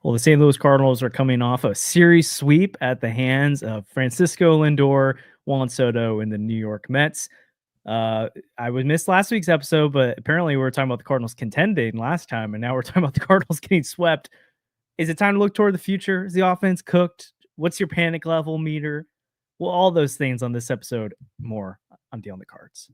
Well, the St. Louis Cardinals are coming off a series sweep at the hands of Francisco Lindor, Juan Soto, and the New York Mets. Uh, I would miss last week's episode, but apparently we were talking about the Cardinals contending last time, and now we're talking about the Cardinals getting swept. Is it time to look toward the future? Is the offense cooked? What's your panic level meter? Well, all those things on this episode, more on Deal on the Cards.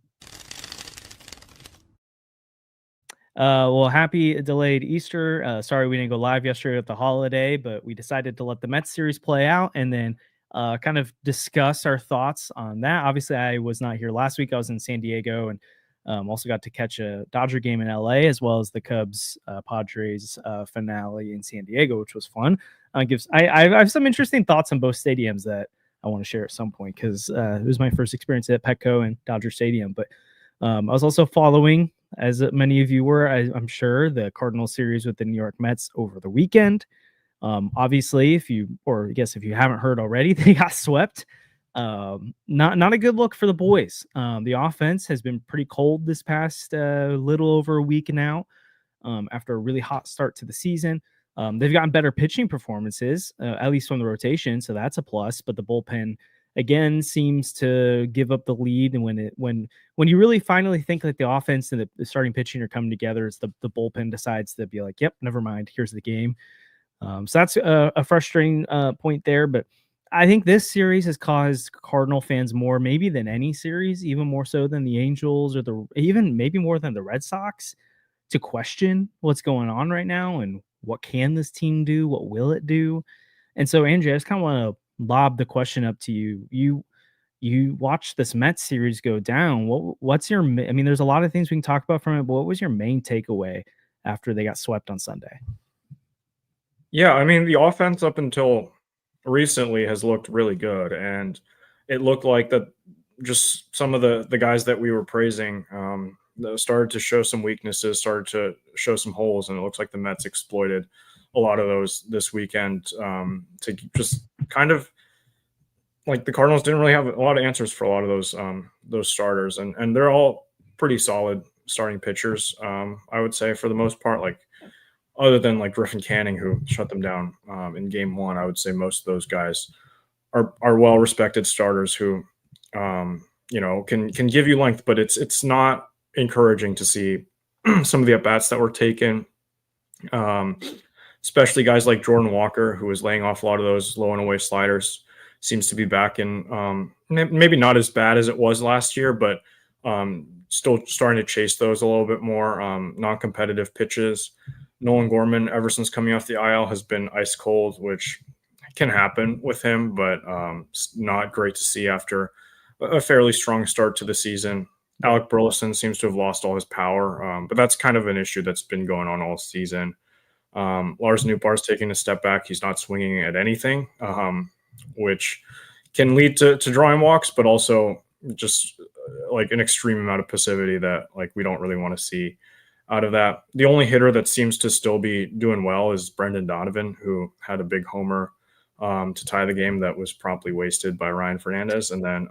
Well, happy delayed Easter. Sorry we didn't go live yesterday with the holiday, but we decided to let the Mets series play out and then kind of discuss our thoughts on that. Obviously, I was not here last week. I was in San Diego and also got to catch a Dodger game in LA as well as the Cubs Padres finale in San Diego, which was fun. I have some interesting thoughts on both stadiums that I want to share at some point because it was my first experience at Petco and Dodger Stadium. But I was also following, as many of you were, I'm sure, the Cardinal series with the New York Mets over the weekend. Obviously, if you haven't heard already, they got swept. Not a good look for the boys. The offense has been pretty cold this past little over a week now. After a really hot start to the season, they've gotten better pitching performances, at least from the rotation, so that's a plus. But the bullpen again seems to give up the lead, and when you really finally think that the offense and the starting pitching are coming together, it's the bullpen decides to be like, yep, never mind, here's the game. So that's a frustrating point there. But I think this series has caused Cardinal fans more maybe than any series, even more so than the Angels or even maybe more than the Red Sox, to question what's going on right now and what can this team do? What will it do? And so, Andrew, I just kind of want to lob the question up to you. You watched this Mets series go down. What's your? I mean, there's a lot of things we can talk about from it, but what was your main takeaway after they got swept on Sunday? Yeah, I mean, the offense up until recently has looked really good, and it looked like that just some of the guys that we were praising started to show some weaknesses, started to show some holes, and it looks like the Mets exploited a lot of those this weekend to just kind of like the Cardinals didn't really have a lot of answers for a lot of those starters, and they're all pretty solid starting pitchers. I would say for the most part, like other than like Griffin Canning, who shut them down in game one, I would say most of those guys are well respected starters who can give you length, but it's not encouraging to see some of the at bats that were taken. Especially guys like Jordan Walker, who was laying off a lot of those low and away sliders, seems to be back in maybe not as bad as it was last year, but still starting to chase those a little bit more. Non-competitive pitches. Nolan Gorman, ever since coming off the IL, has been ice cold, which can happen with him, but it's not great to see after a fairly strong start to the season. Alec Burleson seems to have lost all his power, but that's kind of an issue that's been going on all season. Lars Nootbaar's taking a step back. He's not swinging at anything, which can lead to drawing walks, but also just like an extreme amount of passivity that like we don't really want to see out of that. The only hitter that seems to still be doing well is Brendan Donovan, who had a big homer to tie the game that was promptly wasted by Ryan Fernandez. And then,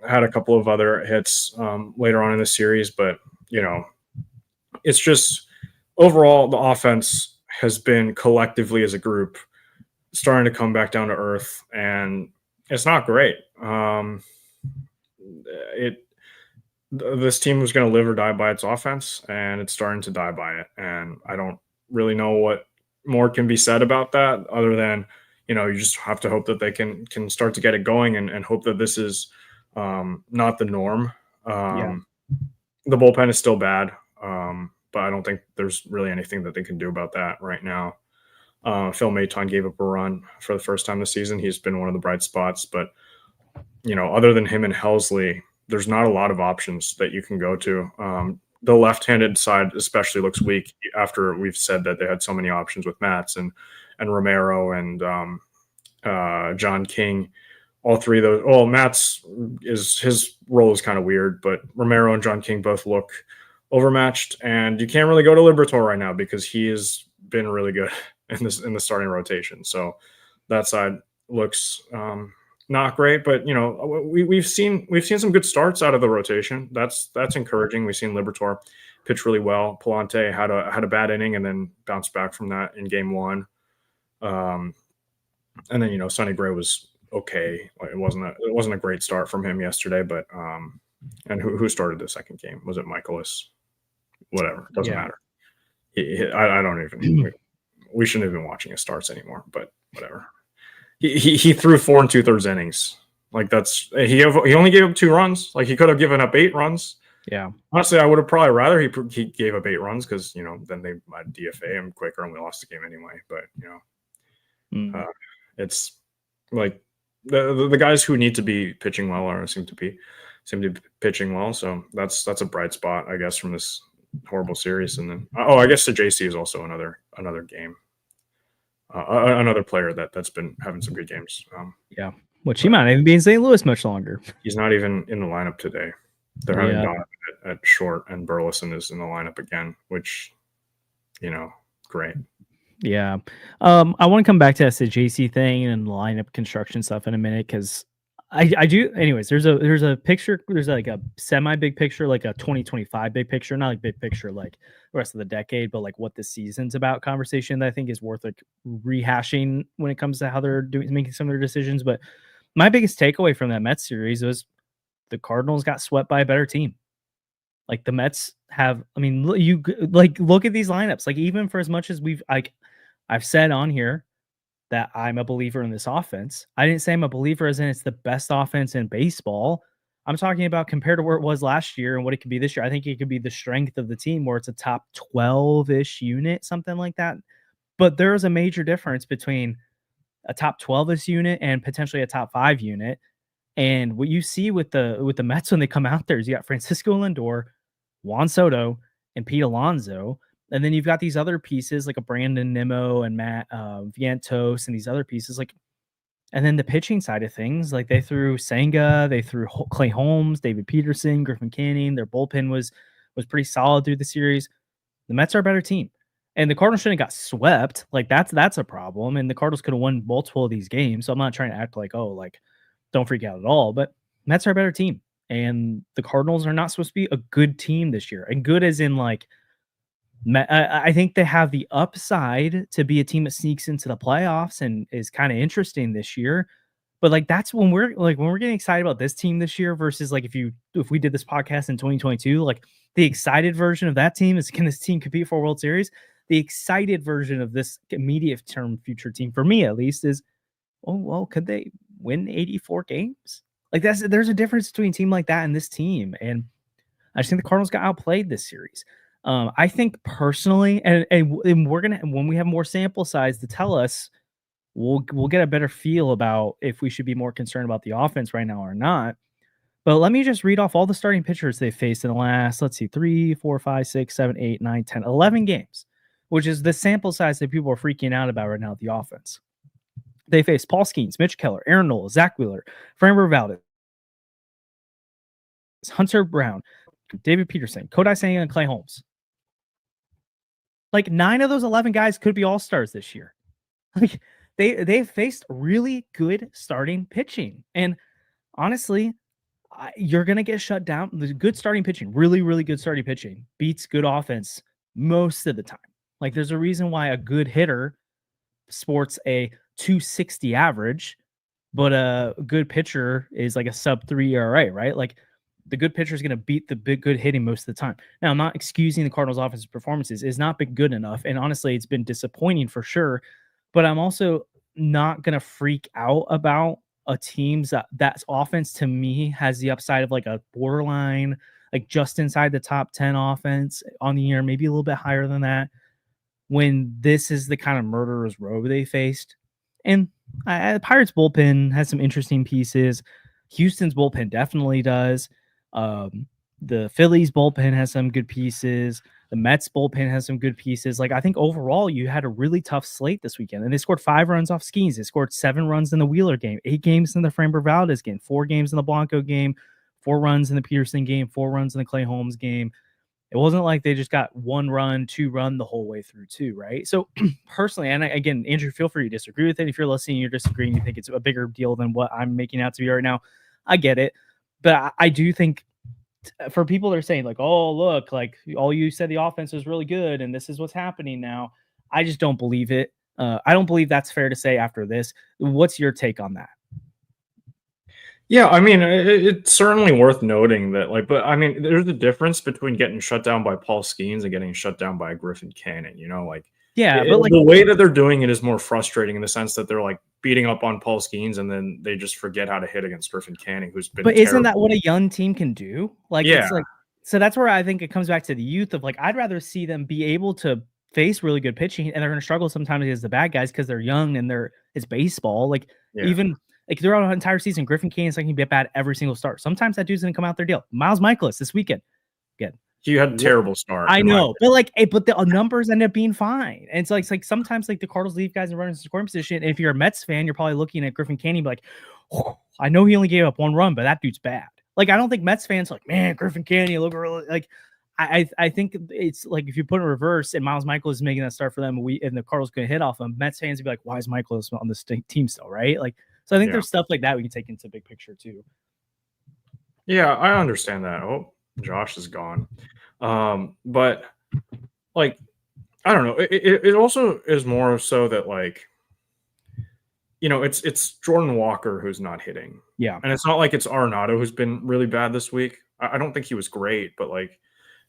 had a couple of other hits later on in the series. But, it's just overall the offense has been collectively as a group starting to come back down to earth, and it's not great. This team was going to live or die by its offense, and it's starting to die by it. And I don't really know what more can be said about that other than, you just have to hope that they can start to get it going and hope that this is not the norm. The bullpen is still bad, but I don't think there's really anything that they can do about that right now. Phil Maton gave up a run for the first time this season. He's been one of the bright spots, but other than him and Helsley, there's not a lot of options that you can go to. The left-handed side especially looks weak after we've said that they had so many options with Matz and Romero and John King. All three of those. Well, Matz his role is kind of weird, but Romero and John King both look overmatched, and you can't really go to Liberatore right now because he has been really good in the starting rotation. So that side looks not great, but we've seen some good starts out of the rotation. That's encouraging. We've seen Liberatore pitched really well. Palante had a bad inning and then bounced back from that in game one. And then Sonny Gray was okay. It wasn't a great start from him yesterday, but and who started the second game? Was it Michaelis? Whatever, doesn't matter. I don't even. We shouldn't have been watching his starts anymore, but whatever. He threw 4 2/3 innings. Like he only gave up 2 runs. Like he could have given up 8 runs. Yeah. Honestly, I would have probably rather he gave up 8 runs because then they might DFA him quicker and we lost the game anyway. But it's like the guys who need to be pitching well seem to be pitching well. So that's a bright spot, I guess, from this horrible series. And then I guess the JC is also another game. Another player that's been having some good games. Which he might not even be in St. Louis much longer. He's not even in the lineup today. They're having Donovan at short, and Burleson is in the lineup again, which, great. Yeah. I want to come back to the JC thing and lineup construction stuff in a minute because I do. Anyways, there's a picture. There's like a semi big picture, like a 2025 big picture, not like big picture like the rest of the decade, but like what this season's about conversation that I think is worth like rehashing when it comes to how they're making some of their decisions. But my biggest takeaway from that Mets series was the Cardinals got swept by a better team. Like the Mets have, I mean, you like look at these lineups. Like even for as much as I've said on here that I'm a believer in this offense. I didn't say I'm a believer as in it's the best offense in baseball. I'm talking about compared to where it was last year and what it could be this year. I think it could be the strength of the team where it's a top 12-ish unit, something like that. But there's a major difference between a top 12-ish unit and potentially a top 5 unit. And what you see with the Mets when they come out there is you got Francisco Lindor, Juan Soto, and Pete Alonso. And then you've got these other pieces like a Brandon Nimmo and Matt Vientos and these other pieces. And then the pitching side of things, like they threw Senga, they threw Clay Holmes, David Peterson, Griffin Canning. Their bullpen was pretty solid through the series. The Mets are a better team. And the Cardinals shouldn't have got swept. Like that's a problem. And the Cardinals could have won multiple of these games. So I'm not trying to act like, don't freak out at all. But Mets are a better team. And the Cardinals are not supposed to be a good team this year. And good as in like, I think they have the upside to be a team that sneaks into the playoffs and is kind of interesting this year. But like that's when we're getting excited about this team this year versus like if we did this podcast in 2022, like the excited version of that team is, can this team compete for a World Series? The excited version of this immediate term future team, for me at least, is could they win 84 games? Like there's a difference between a team like that and this team, and I just think the Cardinals got outplayed this series. I think personally, and we're gonna, when we have more sample size to tell us, we'll get a better feel about if we should be more concerned about the offense right now or not. But let me just read off all the starting pitchers they faced in the last, 3, 4, 5, 6, 7, 8, 9, 10, 11 games, which is the sample size that people are freaking out about right now at the offense. They faced Paul Skeens, Mitch Keller, Aaron Nola, Zach Wheeler, Framber Valdez, Hunter Brown, David Peterson, Kodai Senga, and Clay Holmes. Like 9 of those 11 guys could be all-stars this year. Like they faced really good starting pitching. And honestly, you're going to get shut down. The good starting pitching, really, really good starting pitching beats good offense most of the time. Like there's a reason why a good hitter sports a 260 average, but a good pitcher is like a sub-3 ERA, right? Like the good pitcher is going to beat the big good hitting most of the time. Now, I'm not excusing the Cardinals' offensive performances. It's not been good enough. And honestly, it's been disappointing for sure. But I'm also not going to freak out about a team's that's offense to me has the upside of like a borderline, like just inside the top 10 offense on the year, maybe a little bit higher than that, when this is the kind of murderer's row they faced. And the Pirates bullpen has some interesting pieces. Houston's bullpen definitely does. The Phillies bullpen has some good pieces. The Mets bullpen has some good pieces. Like I think overall you had a really tough slate this weekend, and they scored 5 runs off Skeens. They scored 7 runs in the Wheeler game, 8 games in the Framber Valdez game, 4 games in the Blanco game, 4 runs in the Peterson game, 4 runs in the Clay Holmes game. It wasn't like they just got 1 run, 2 run the whole way through too, right? So personally, and again, Andrew, feel free to disagree with it. If you're listening, you're disagreeing, you think it's a bigger deal than what I'm making out to be right now, I get it. But I do think for people that are saying like, oh, look, like all you said the offense was really good and this is what's happening now. I just don't believe it. I don't believe that's fair to say after this. What's your take on that? Yeah, I mean, it's certainly worth noting that, like, but I mean, there's a difference between getting shut down by Paul Skeens and getting shut down by Griffin Canning. Like, Yeah, but like the way that they're doing it is more frustrating in the sense that they're like beating up on Paul Skeens and then they just forget how to hit against Griffin Canning, who's been. But isn't that what a young team can do? Like, Yeah. it's like, so that's where I think it comes back to the youth of like, I'd rather see them be able to face really good pitching, and they're going to struggle sometimes against the bad guys because they're young and it's baseball. Like, even like throughout an entire season, Griffin Canning's like, he can be bad every single start. Sometimes that dude's going to come out their deal. Miles Michaelis this weekend. Again, he had a terrible start. I know, but like, but the numbers end up being fine. And it's like sometimes like the Cardinals leave guys in runners in scoring position. And if you're a Mets fan, you're probably looking at Griffin Canning like, oh, I know he only gave up one run, but that dude's bad. Like, I don't think Mets fans are like, man, Griffin Canning look really like. I think it's like if you put it in reverse and Miles Michaelis is making that start for them, and the Cardinals can hit off him, Mets fans would be like, why is Michaelis on this team still, right? Like, so I think there's stuff like that we can take into the big picture too. Yeah, I understand that. Oh, Josh is gone. But like, I don't know. It also is more so that like, it's Jordan Walker who's not hitting. Yeah. And it's not like it's Arenado who's been really bad this week. I don't think he was great, but like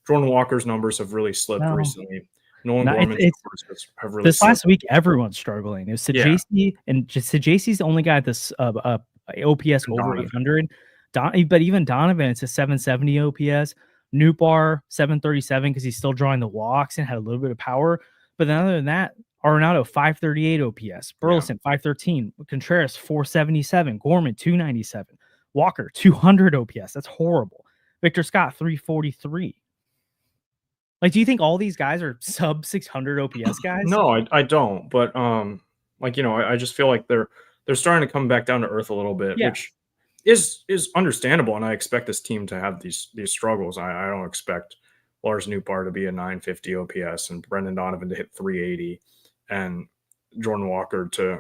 Jordan Walker's numbers have really slipped recently. Nolan Gorman's numbers have really this slipped. Last week, everyone's struggling. It was Sajasi, and Sajasi's the only guy that's OPS over 800. But even Donovan, it's a 770 OPS. Nootbaar 737 because he's still drawing the walks and had a little bit of power. But then other than that, Arenado 538 OPS, Burleson 513, Contreras 477, Gorman 297, Walker 200 OPS. That's horrible. Victor Scott 343. Like, do you think all these guys are sub 600 OPS guys? No, I don't. But like, I just feel like they're starting to come back down to earth a little bit, which is understandable, and I expect this team to have these struggles. I don't expect Lars Nootbaar to be a 950 OPS and Brendan Donovan to hit 380 and Jordan Walker to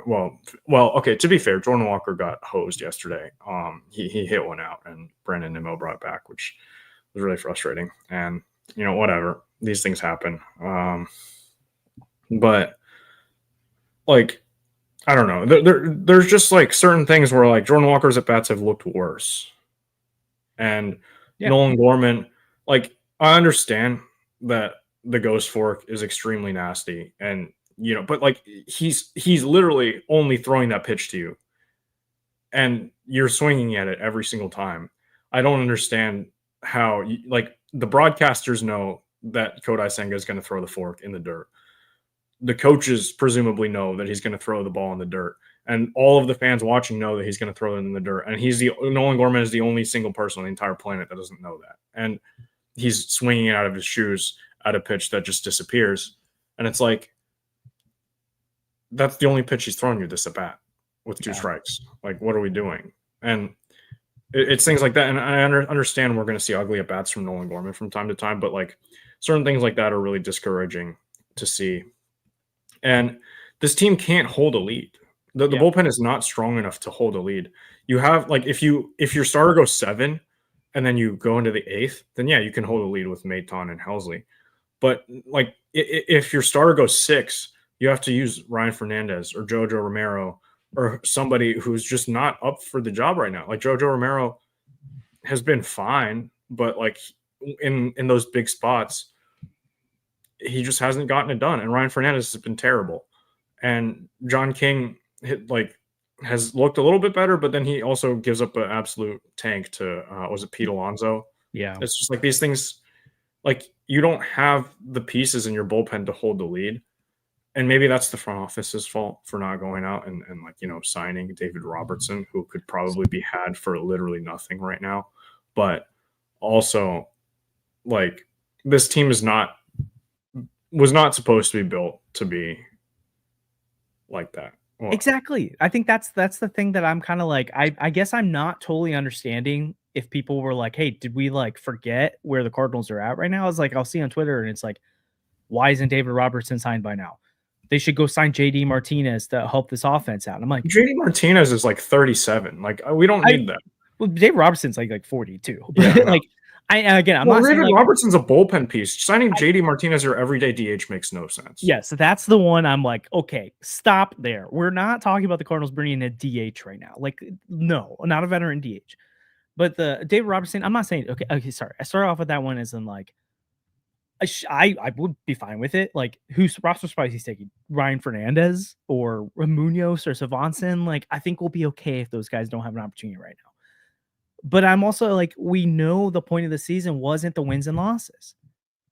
okay, to be fair, Jordan Walker got hosed yesterday. He hit one out and Brandon Nimmo brought it back, which was really frustrating. And whatever, these things happen. But like, I don't know. There's just like certain things where like Jordan Walker's at bats have looked worse. And Nolan Gorman, like, I understand that the ghost fork is extremely nasty, and but like he's literally only throwing that pitch to you, and you're swinging at it every single time. I don't understand how like the broadcasters know that Kodai Senga is going to throw the fork in the dirt. The coaches presumably know that he's going to throw the ball in the dirt, and all of the fans watching know that he's going to throw it in the dirt. And Nolan Gorman is the only single person on the entire planet that doesn't know that. And he's swinging it out of his shoes at a pitch that just disappears. And it's like, that's the only pitch he's throwing you this at bat with two strikes. Like, what are we doing? And it's things like that. And I understand we're going to see ugly at bats from Nolan Gorman from time to time, but like certain things like that are really discouraging to see. And this team can't hold a lead. The bullpen is not strong enough to hold a lead. You have like, if your starter goes 7 and then you go into the 8th, then you can hold a lead with Maton and Helsley. But like, if your starter goes 6, you have to use Ryan Fernandez or Jojo Romero or somebody who's just not up for the job right now. Like Jojo Romero has been fine, but like in those big spots, he just hasn't gotten it done. And Ryan Fernandez has been terrible. And John King has looked a little bit better, but then he also gives up an absolute tank to was it Pete Alonso? Yeah. It's just like these things, like you don't have the pieces in your bullpen to hold the lead. And maybe that's the front office's fault for not going out and like, signing David Robertson, who could probably be had for literally nothing right now. But also, like, this team was not supposed to be built to be like that. Well, exactly. I think that's the thing that I'm kind of like, I guess I'm not totally understanding if people were like, hey, did we like forget where the Cardinals are at right now? I was like, I'll see on Twitter and it's like, why isn't David Robertson signed by now? They should go sign JD Martinez to help this offense out. And I'm like, JD Martinez is like 37. Like, we don't need that. Well, David Robertson's like 42. But like, I'm Well, not saying Raven like Robertson's a bullpen piece. Signing JD Martinez your everyday DH makes no sense. yes, that's the one I'm like, okay, stop there. We're not talking about the Cardinals bringing in a DH right now. Like, no, not a veteran DH. But the David Robertson, I'm not saying okay, sorry. I started off with that one as in like I would be fine with it. Like, who's roster spot he's taking? Ryan Fernandez or Munoz or Savanson? Like, I think we'll be okay if those guys don't have an opportunity right now. But I'm also like, we know the point of the season wasn't the wins and losses.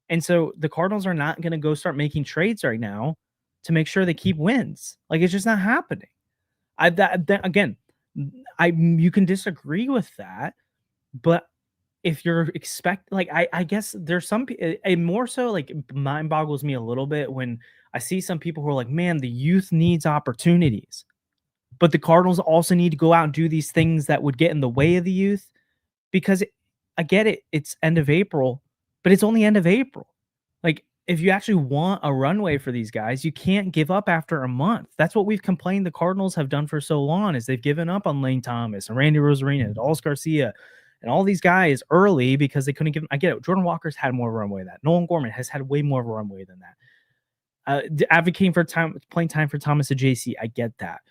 And so the Cardinals are not going to go start making trades right now to make sure they keep wins. Like, it's just not happening. Again, you can disagree with that, but if you're like, I guess there's some, it more so like mind boggles me a little bit when I see some people who are like, man, the youth needs opportunities, but the Cardinals also need to go out and do these things that would get in the way of the youth because I get it. It's end of April, but it's only end of April. Like, if you actually want a runway for these guys, you can't give up after a month. That's what we've complained the Cardinals have done for so long is they've given up on Lane Thomas and Randy Rosarina and Dallas Garcia and all these guys early because they couldn't give them. I get it. Jordan Walker's had more runway than that. Nolan Gorman has had way more of a runway than that. Advocating for playing time for Thomas and JC. I get that.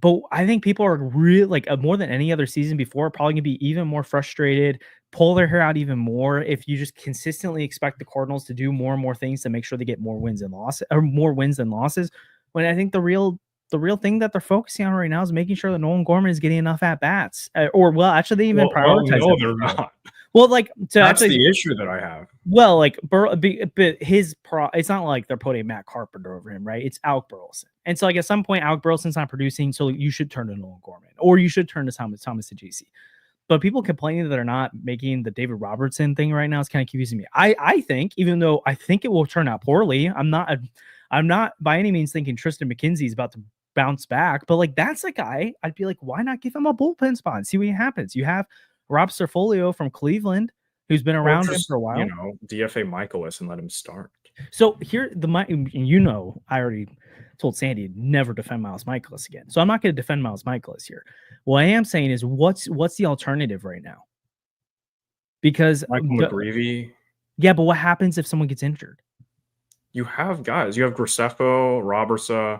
But I think people are really like more than any other season before, probably gonna be even more frustrated, pull their hair out even more if you just consistently expect the Cardinals to do more and more things to make sure they get more wins and losses or more wins than losses. When I think the real thing that they're focusing on right now is making sure that Nolan Gorman is getting enough at bats, actually they even prioritize. No, they're not. Well, like so that's actually, the issue that I have. Well, like but it's not like they're putting Matt Carpenter over him, right? It's Alec Burleson. And so like at some point, Alec Burleson's not producing, so you should turn to Nolan Gorman or you should turn to Thomas and JC. But people complaining that they're not making the David Robertson thing right now is kind of confusing me. I think, even though I think it will turn out poorly, I'm not by any means thinking Tristan McKenzie's about to bounce back, but like that's a guy I'd be like, why not give him a bullpen spot and see what happens? You have Rob Serfolio from Cleveland, who's been around him for a while. DFA Michaelis and let him start. So here, I already told Sandy never defend Miles Michaelis again. So I'm not going to defend Miles Michaelis here. What I am saying is what's the alternative right now? Because Michael McGreevy. Yeah, but what happens if someone gets injured? You have guys. You have Graceffo, Robertson.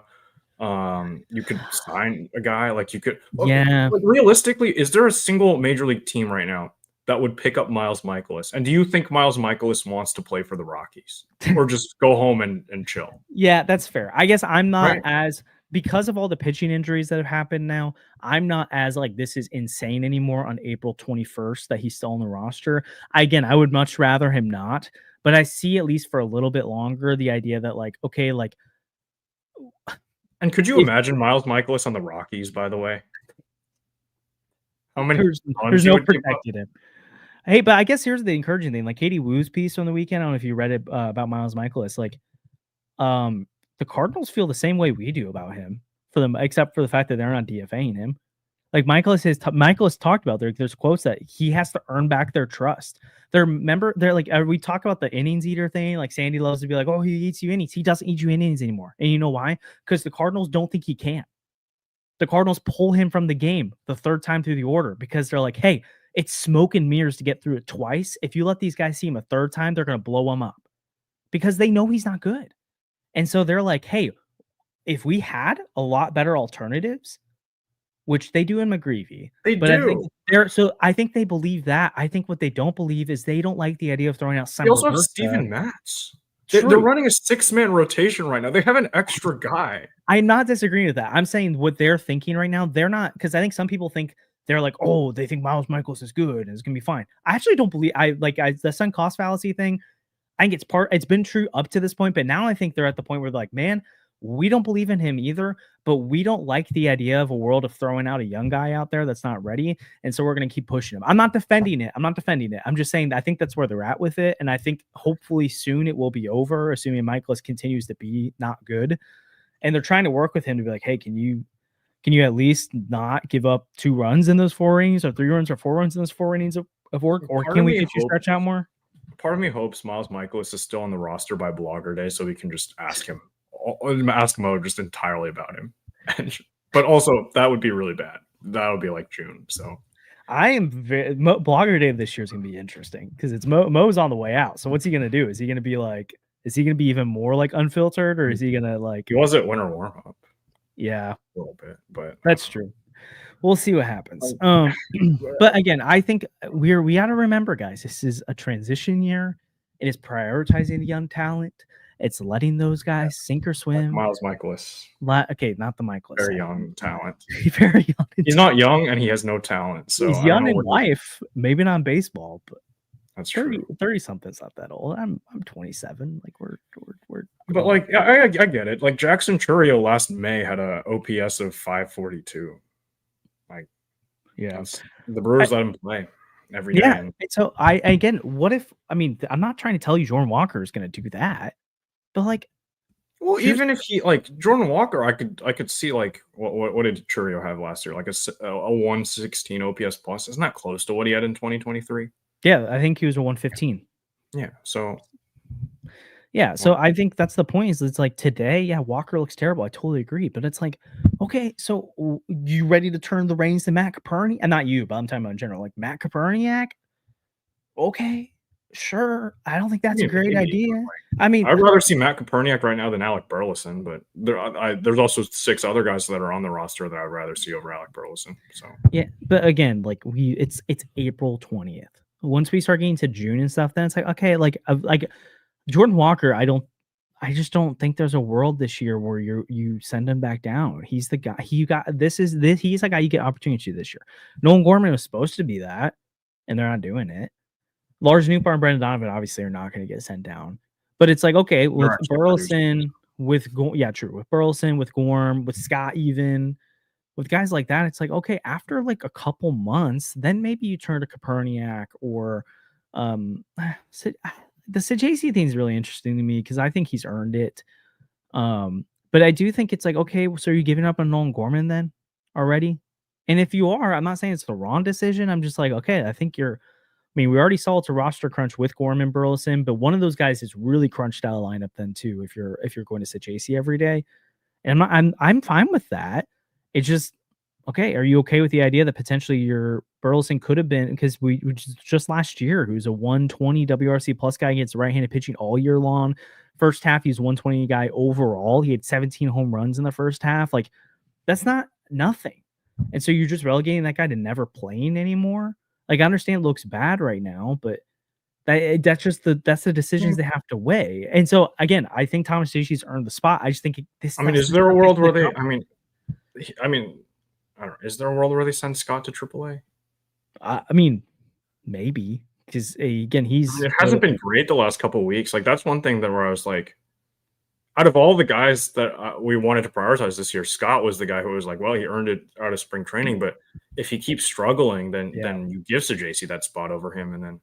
You could sign a guy like you could. Yeah. Like, realistically, is there a single major league team right now that would pick up Miles Michaelis? And do you think Miles Michaelis wants to play for the Rockies or just go home and chill? Yeah, that's fair. I guess I'm not as, because of all the pitching injuries that have happened now, I'm not as like, this is insane anymore on April 21st that he's still on the roster. I would much rather him not, but I see at least for a little bit longer, the idea that like, okay, like. And could you imagine Miles Michaelis on the Rockies, by the way? How many there's no protecting him. Hey, but I guess here's the encouraging thing. Like Katie Woo's piece on the weekend, I don't know if you read it about Miles Michaelis. Like, the Cardinals feel the same way we do about him, except for the fact that they're not DFAing him. Like Michaelis talked about there's quotes that he has to earn back their trust. They're like, we talk about the innings eater thing. Like Sandy loves to be like, oh, he eats you innings. He doesn't eat you innings anymore. And you know why? Because the Cardinals don't think he can. The Cardinals pull him from the game the third time through the order because they're like, hey, it's smoke and mirrors to get through it twice. If you let these guys see him a third time, they're going to blow him up because they know he's not good. And so they're like, hey, if we had a lot better alternatives, which they do in McGreevy. I think they believe that. I think what they don't believe is they don't like the idea of throwing out Simon. They also have Steven Matz. They're running a 6-man rotation right now. They have an extra guy. I'm not disagreeing with that. I'm saying what they're thinking right now, they're not, because I think some people think they're like, oh, they think Miles Michaelis is good and it's gonna be fine. I actually don't believe the sunk cost fallacy thing. I think it's been true up to this point, but now I think they're at the point where they're like, man, we don't believe in him either, but we don't like the idea of a world of throwing out a young guy out there that's not ready. And so we're going to keep pushing him. I'm not defending it. I'm just saying that I think that's where they're at with it. And I think hopefully soon it will be over, assuming Michaelis continues to be not good. And they're trying to work with him to be like, hey, can you at least not give up 2 runs in those 4 innings or 3 runs or 4 runs in those 4 innings of work? Or can we get you stretch out more? Part of me hopes Miles Michaelis is still on the roster by Blogger Day so we can just ask Mo just entirely about him. But also that would be really bad. That would be like June. So I am Blogger Day this year is gonna be interesting because it's Mo's on the way out. So what's he gonna do? Is he gonna be like? Is he gonna be even more like unfiltered, or is he gonna like? He was at winter warm up Yeah, a little bit, but that's true. We'll see what happens. Like, But again, I think we got to remember, guys, this is a transition year. It is prioritizing the young talent. It's letting those guys sink or swim. Miles Michaelis, Okay, not the Michaelis. very young talent. Very young. He's not young and he has no talent. So He's I don't young know in what life, maybe not in baseball, but that's 30, true. 30 something's not that old. I'm 27. Like we're But like I get it. Like Jackson Churio last May had a OPS of 542. Like yeah, the Brewers let him play every day. Yeah. And so again, what if I'm not trying to tell you Jordan Walker is going to do that, but like, well, even if he like Jordan Walker, I could see like what did Churio have last year? Like a 116 OPS plus. Isn't that close to what he had in 2023? Yeah, I think he was a 115. Yeah. So I think that's the point. Is it's like today, yeah, Walker looks terrible. I totally agree, but it's like, okay, so you ready to turn the reins to Matt Capernic? And not you, but I'm talking about in general, like Matt Capernic. Okay, sure. I don't think that's a great idea. I mean, I'd rather see Matt Capernic right now than Alec Burleson, but there's also 6 other guys that are on the roster that I'd rather see over Alec Burleson. So yeah, but again, like it's April 20th. Once we start getting to June and stuff, then it's like okay, like Jordan Walker. I just don't think there's a world this year where you send him back down. He's the guy. He's the guy you get opportunity to this year. Nolan Gorman was supposed to be that, and they're not doing it. Lars Nootbaar and Brendan Donovan obviously are not going to get sent down. But it's like, okay, with Burleson, with Burleson, with Gorm, with Scott, even with guys like that, it's like, okay, after like a couple months, then maybe you turn to Capernic or the Sajacy thing is really interesting to me because I think he's earned it. But I do think it's like, okay, so are you giving up on Nolan Gorman then already? And if you are, I'm not saying it's the wrong decision. I'm just like, okay, I think you're. I mean, we already saw it's a roster crunch with Gorman Burleson, but one of those guys is really crunched out a lineup then too. If you're going to sit JC every day, and I'm fine with that. It's just okay. Are you okay with the idea that potentially your Burleson could have been because we just last year who's a 120 WRC plus guy against right-handed pitching all year long. First half he's 120 guy overall. He had 17 home runs in the first half. Like that's not nothing. And so you're just relegating that guy to never playing anymore. Like, I understand it looks bad right now, but that's the decisions they have to weigh. And so, again, I think Thomas Dicey's earned the spot. I just think this. I mean, is there a world where they? I mean, I don't know. Is there a world where they send Scott to AAA? I mean, maybe because again, it hasn't been great the last couple of weeks. Like that's one thing that where I was like, out of all the guys that we wanted to prioritize this year, Scott was the guy who was like, well, he earned it out of spring training, but if he keeps struggling, then you give JC that spot over him, and then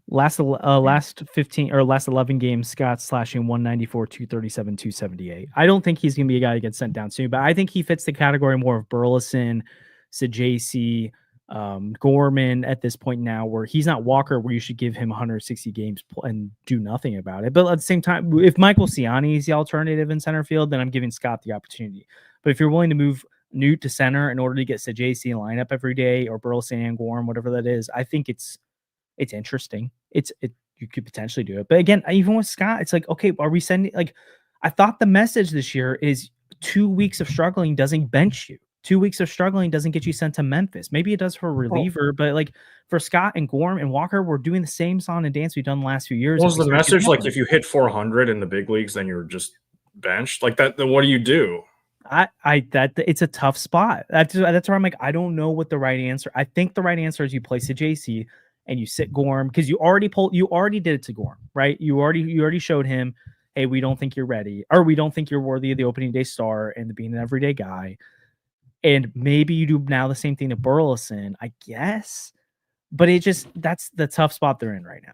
last 15 or last 11 games, Scott's slashing 194, 237, 278. I don't think he's gonna be a guy that gets sent down soon, but I think he fits the category more of Burleson, JC, Gorman at this point now, where he's not Walker, where you should give him 160 games and do nothing about it. But at the same time, if Michael Ciani is the alternative in center field, then I'm giving Scott the opportunity. But if you're willing to move Newt to center in order to get JC in lineup every day, or Burleson and Gorm, whatever that is, I think it's interesting. You could potentially do it. But again, even with Scott, it's like, okay, are we sending like I thought the message this year is 2 weeks of struggling doesn't bench you. 2 weeks of struggling doesn't get you sent to Memphis. Maybe it does for a reliever, but like for Scott and Gorm and Walker, we're doing the same song and dance we've done the last few years. What was the message? Like if you hit 400 in the big leagues, then you're just benched like that. Then what do you do? It's a tough spot. That's where I'm like, I don't know what the right answer. I think the right answer is you place a JC and you sit Gorm because you already did it to Gorm, right? You already showed him, hey, we don't think you're ready, or we don't think you're worthy of the opening day star and being an everyday guy. And maybe you do now the same thing to Burleson, I guess. But that's the tough spot they're in right now.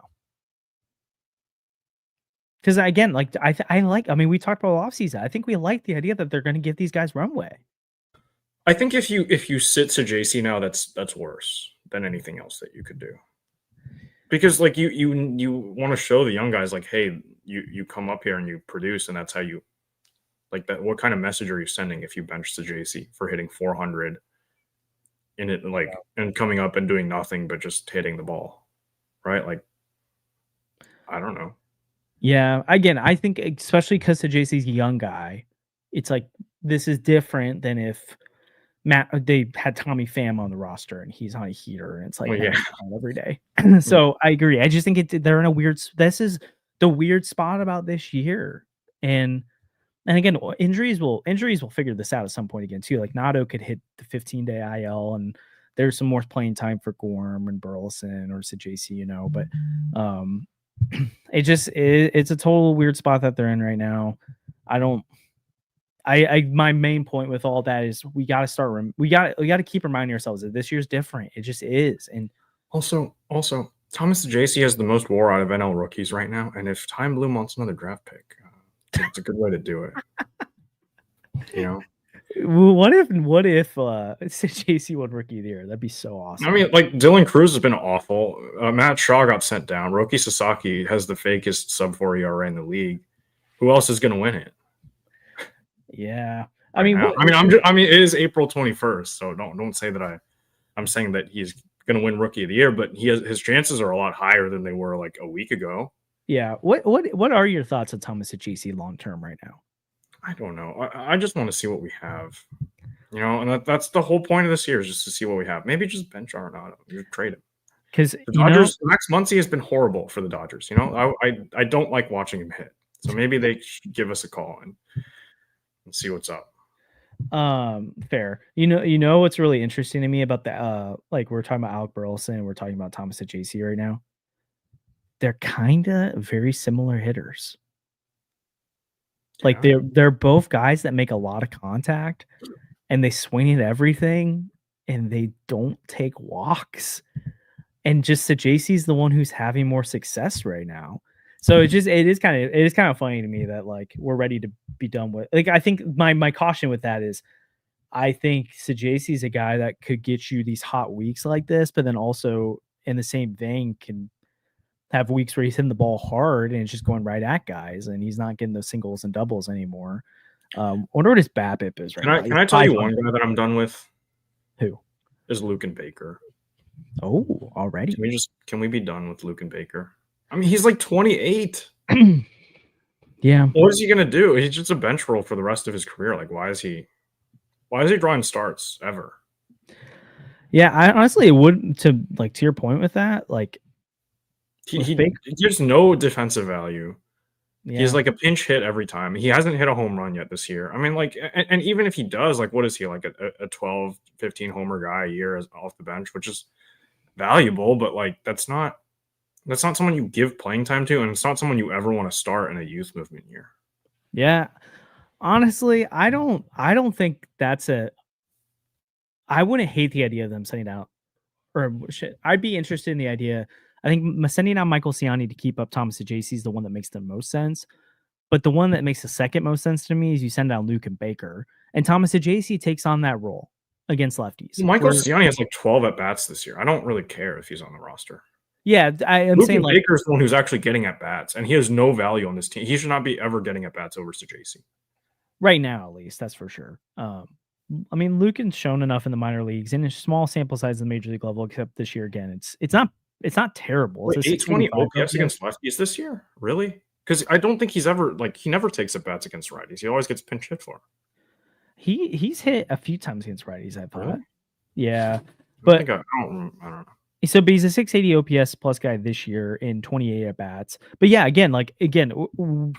Because again, like I mean, we talked about offseason. I think we like the idea that they're going to give these guys runway. I think if you sit to JC now, that's worse than anything else that you could do. Because like you want to show the young guys like, hey, you come up here and you produce, and that's how you like that. What kind of message are you sending if you bench the JC for hitting 400 in it, like, and coming up and doing nothing but just hitting the ball, right? Like, I don't know. Yeah, again, I think especially because JC's a young guy, it's like this is different than if they had Tommy Pham on the roster and he's on a heater and it's like, Well, man, yeah. he's playing every day. So I agree. I just think they're in a weird. This is the weird spot about this year, and again, injuries will figure this out at some point again too. Like Nato could hit the 15-day IL, and there's some more playing time for Gorm and Burleson or JC, but it's a total weird spot that they're in right now. I don't. My main point with all that is we got to keep reminding ourselves that this year's different. It just is, and Also, Thomas JC has the most WAR out of NL rookies right now, and if Time Bloom wants another draft pick, it's a good way to do it. You know, what if JC won Rookie of the Year? That'd be so awesome. I mean, like Dylan Cruz has been awful. Matt Shaw got sent down. Roki Sasaki has the fakest sub-4 ERA in the league. Who else is going to win it? Yeah, I mean, it is April 21st, so don't say that I'm saying that he's going to win Rookie of the Year, but his chances are a lot higher than they were like a week ago. Yeah. What are your thoughts on Thomas Acisi long term right now? I don't know. I just want to see what we have, and that's the whole point of this year is just to see what we have. Maybe just bench Arenado, you trade him. Because the Dodgers, Max Muncy has been horrible for the Dodgers. I don't like watching him hit, so maybe they should give us a call and see what's up. Fair. What's really interesting to me about the like we're talking about Alec Burleson, we're talking about Thomas Acisi right now. They're kind of very similar hitters. Like they're both guys that make a lot of contact and they swing at everything and they don't take walks. And just JC's the one who's having more success right now. So it is kind of funny to me that like we're ready to be done with. Like I think my caution with that is I think JC's a guy that could get you these hot weeks like this, but then also in the same vein can have weeks where he's hitting the ball hard and it's just going right at guys and he's not getting those singles and doubles anymore. Wonder what his BABIP is right now. Can I tell you one guy that I'm done with? Who? Is Luke and Baker. Oh, already? Can we be done with Luke and Baker? I mean, he's like 28. Yeah. What is he gonna do? He's just a bench role for the rest of his career. Like, why is he drawing starts ever? Yeah, I honestly it wouldn't to your point with that, like he gives no defensive value. Yeah. He's like a pinch hit every time. He hasn't hit a home run yet this year. I mean, like, and even if he does, like, what is he, like a 12, 15 homer guy a year off the bench, which is valuable, but like that's not someone you give playing time to, and it's not someone you ever want to start in a youth movement year. Yeah. Honestly, I don't think that's I wouldn't hate the idea of them sending out I'd be interested in the idea. I think sending out Michael Ciani to keep up Thomas JC is the one that makes the most sense. But the one that makes the second most sense to me is you send out Luke and Baker. And Thomas JC takes on that role against lefties. Michael Ciani has like 12 at-bats this year. I don't really care if he's on the roster. Yeah, I'm saying Luke Baker's the one who's actually getting at-bats, and he has no value on this team. He should not be ever getting at-bats over JC. Right now, at least, that's for sure. I mean, Luke has shown enough in the minor leagues in a small sample size of the major league level, except this year again. It's not terrible. Wait, 820 OPS against lefties this year? Really? Because I don't think he's ever he never takes at bats against righties. He always gets pinch hit for. He's hit a few times against righties, I thought. Really? Yeah, but I don't know. So he's a 680 OPS plus guy this year in 28 at bats. But yeah, again,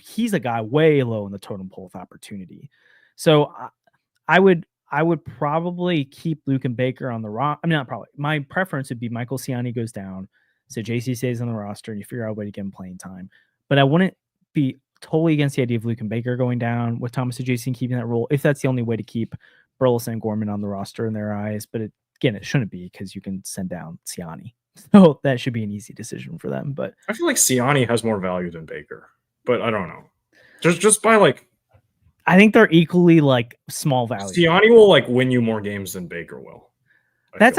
he's a guy way low in the totem pole of opportunity. So I would probably keep Luke and Baker on the roster. I mean, not probably. My preference would be Michael Ciani goes down, so JC stays on the roster, and you figure out a way to get him playing time. But I wouldn't be totally against the idea of Luke and Baker going down with Thomas and JC keeping that role, if that's the only way to keep Burleson and Gorman on the roster in their eyes. But again, it shouldn't be because you can send down Ciani. So that should be an easy decision for them. But I feel like Ciani has more value than Baker, but I don't know. Just by I think they're equally small value. Ciani will win you more games than Baker will. That's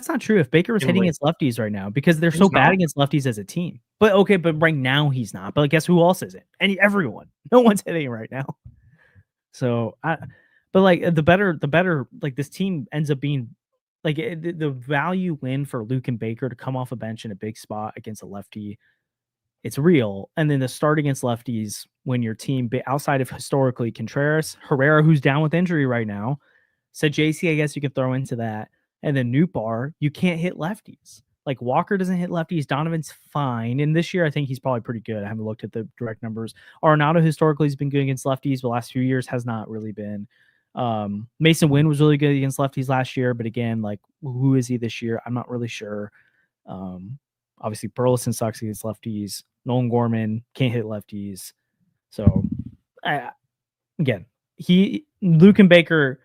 not true. If Baker was hitting against lefties right now, because they're so bad against lefties as a team. But okay, but right now he's not. But guess who else isn't? Everyone. No one's hitting right now. So the better this team ends up being like the value win for Luke and Baker to come off a bench in a big spot against a lefty, it's real. And then the start against lefties when your team outside of historically Contreras, Herrera, who's down with injury right now, so JC, I guess you could throw into that. And then Nootbaar, you can't hit lefties. Like Walker doesn't hit lefties. Donovan's fine. And this year, I think he's probably pretty good. I haven't looked at the direct numbers. Arenado historically has been good against lefties. The last few years has not really been. Mason Wynn was really good against lefties last year. But again, like who is he this year? I'm not really sure. Obviously, Burleson sucks against lefties. Nolan Gorman can't hit lefties. So, again, Luke and Baker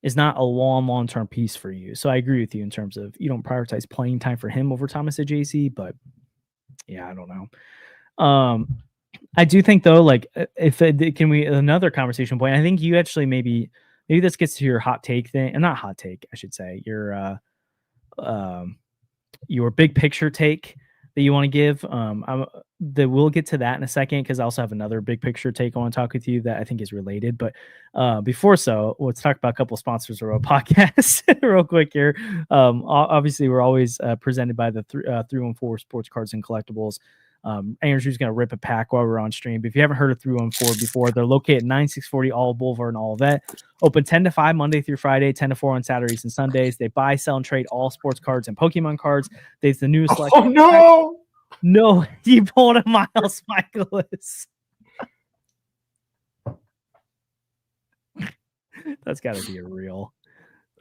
is not a long-term piece for you. So I agree with you in terms of you don't prioritize playing time for him over Thomas at JC, but yeah, I don't know. I do think though, like another conversation point, I think you actually maybe this gets to your hot take thing, and not hot take, I should say, your big picture take that you want to give. We'll get to that in a second because I also have another big picture take I want to talk with you that I think is related. But before let's talk about a couple of sponsors of our podcast real quick here. Obviously, we're always presented by the 314 Sports Cards and Collectibles. Andrew's going to rip a pack while we're on stream. But if you haven't heard of 314 before, they're located at 9640 Olive Boulevard in Olivet. Open 10 to 5 Monday through Friday, 10 to 4 on Saturdays and Sundays. They buy, sell, and trade all sports cards and Pokemon cards. They've the newest selection. Oh, no! No, you pulled a Miles Michaelis. That's got to be a real.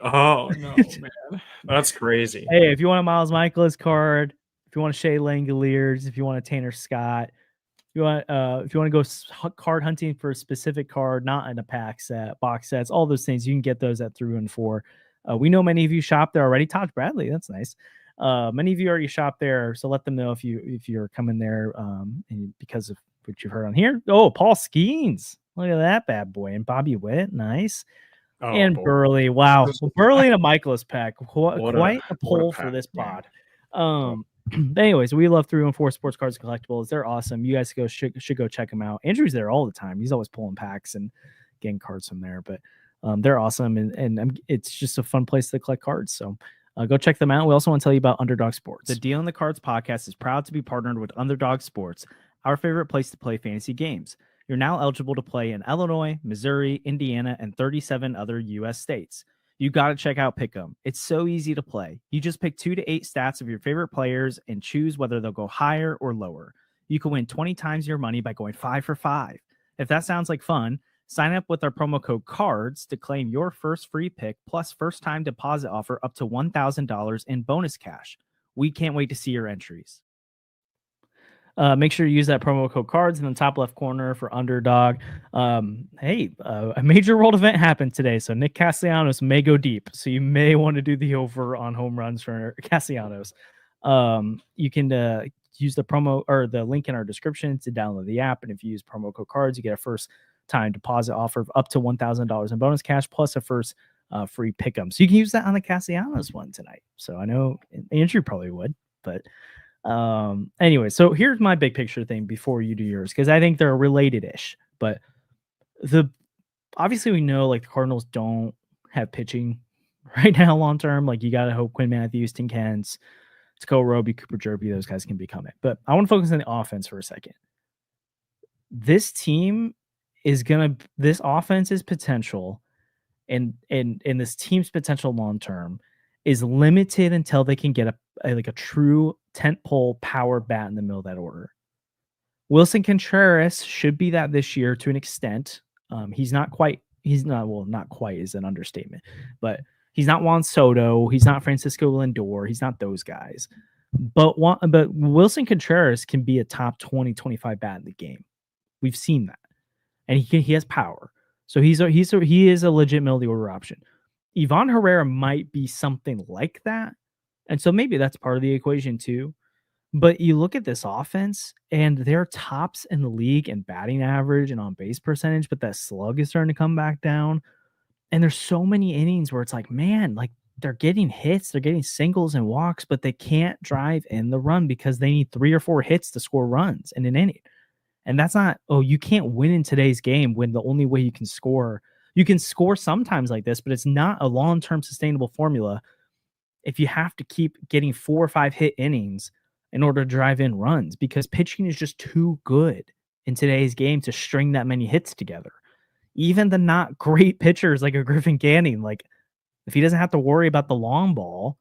Oh, no, man. That's crazy. Hey, if you want a Miles Michaelis card, if you want a Shea Langoliers, if you want a Tanner Scott, if you want to go card hunting for a specific card, not in a pack set, box sets, all those things, you can get those at 314. We know many of you shop there already. Todd Bradley, that's nice. Many of you already shop there, so let them know if you're coming there and because of what you've heard on here. Oh, Paul Skeens, look at that bad boy, and Bobby Witt, nice. Oh, and boy. Burley, wow, Burley and a Michaelis pack, quite a pull for this pod. Anyways, we love 314 Sports Cards Collectibles. They're awesome. You guys should go check them out. Andrew's there all the time. He's always pulling packs and getting cards from there. But they're awesome, and it's just a fun place to collect cards. So go check them out. We also want to tell you about Underdog Sports. The Deal in the Cards podcast is proud to be partnered with Underdog Sports, our favorite place to play fantasy games. You're now eligible to play in Illinois, Missouri, Indiana, and 37 other U.S. states. You got to check out Pick'em. It's so easy to play. You just pick 2 to 8 stats of your favorite players and choose whether they'll go higher or lower. You can win 20 times your money by going 5 for 5. If that sounds like fun, sign up with our promo code CARDS to claim your first free pick plus first-time deposit offer up to $1,000 in bonus cash. We can't wait to see your entries. Make sure you use that promo code CARDS in the top left corner for Underdog. A major world event happened today, so Nick Castellanos may go deep. So you may want to do the over on home runs for Castellanos. You can use the promo or the link in our description to download the app, and if you use promo code CARDS, you get a first-time deposit offer of up to $1,000 in bonus cash plus a first free pick'em. So you can use that on the Castellanos one tonight. So I know Andrew probably would, but. Anyway, so here's my big picture thing before you do yours, because I think they're related-ish, but obviously we know like the Cardinals don't have pitching right now long term. Like you got to hope Quinn Matthews, Tim Kentz, Teco Roby, Cooper Jerby, those guys can become it. But I want to focus on the offense for a second. This offense's potential and this team's potential long term is limited until they can get a true tentpole power bat in the middle of that order. Willson Contreras should be that this year to an extent. Not quite is an understatement, but he's not Juan Soto. He's not Francisco Lindor. He's not those guys. But Willson Contreras can be a top 20, 25 bat in the game. We've seen that. And he has power. So he is a legit middle of the order option. Ivan Herrera might be something like that. And so maybe that's part of the equation too. But you look at this offense and they're tops in the league in batting average and on base percentage, but that slug is starting to come back down. And there's so many innings where it's like, man, like they're getting hits, they're getting singles and walks, but they can't drive in the run because they need 3 or 4 hits to score runs in an inning. And that's not, you can't win in today's game when the only way you can score sometimes like this, but it's not a long-term sustainable formula. if you have to keep getting 4 or 5 hit innings in order to drive in runs, because pitching is just too good in today's game to string that many hits together. Even the not great pitchers like a Griffin Canning, like if he doesn't have to worry about the long ball,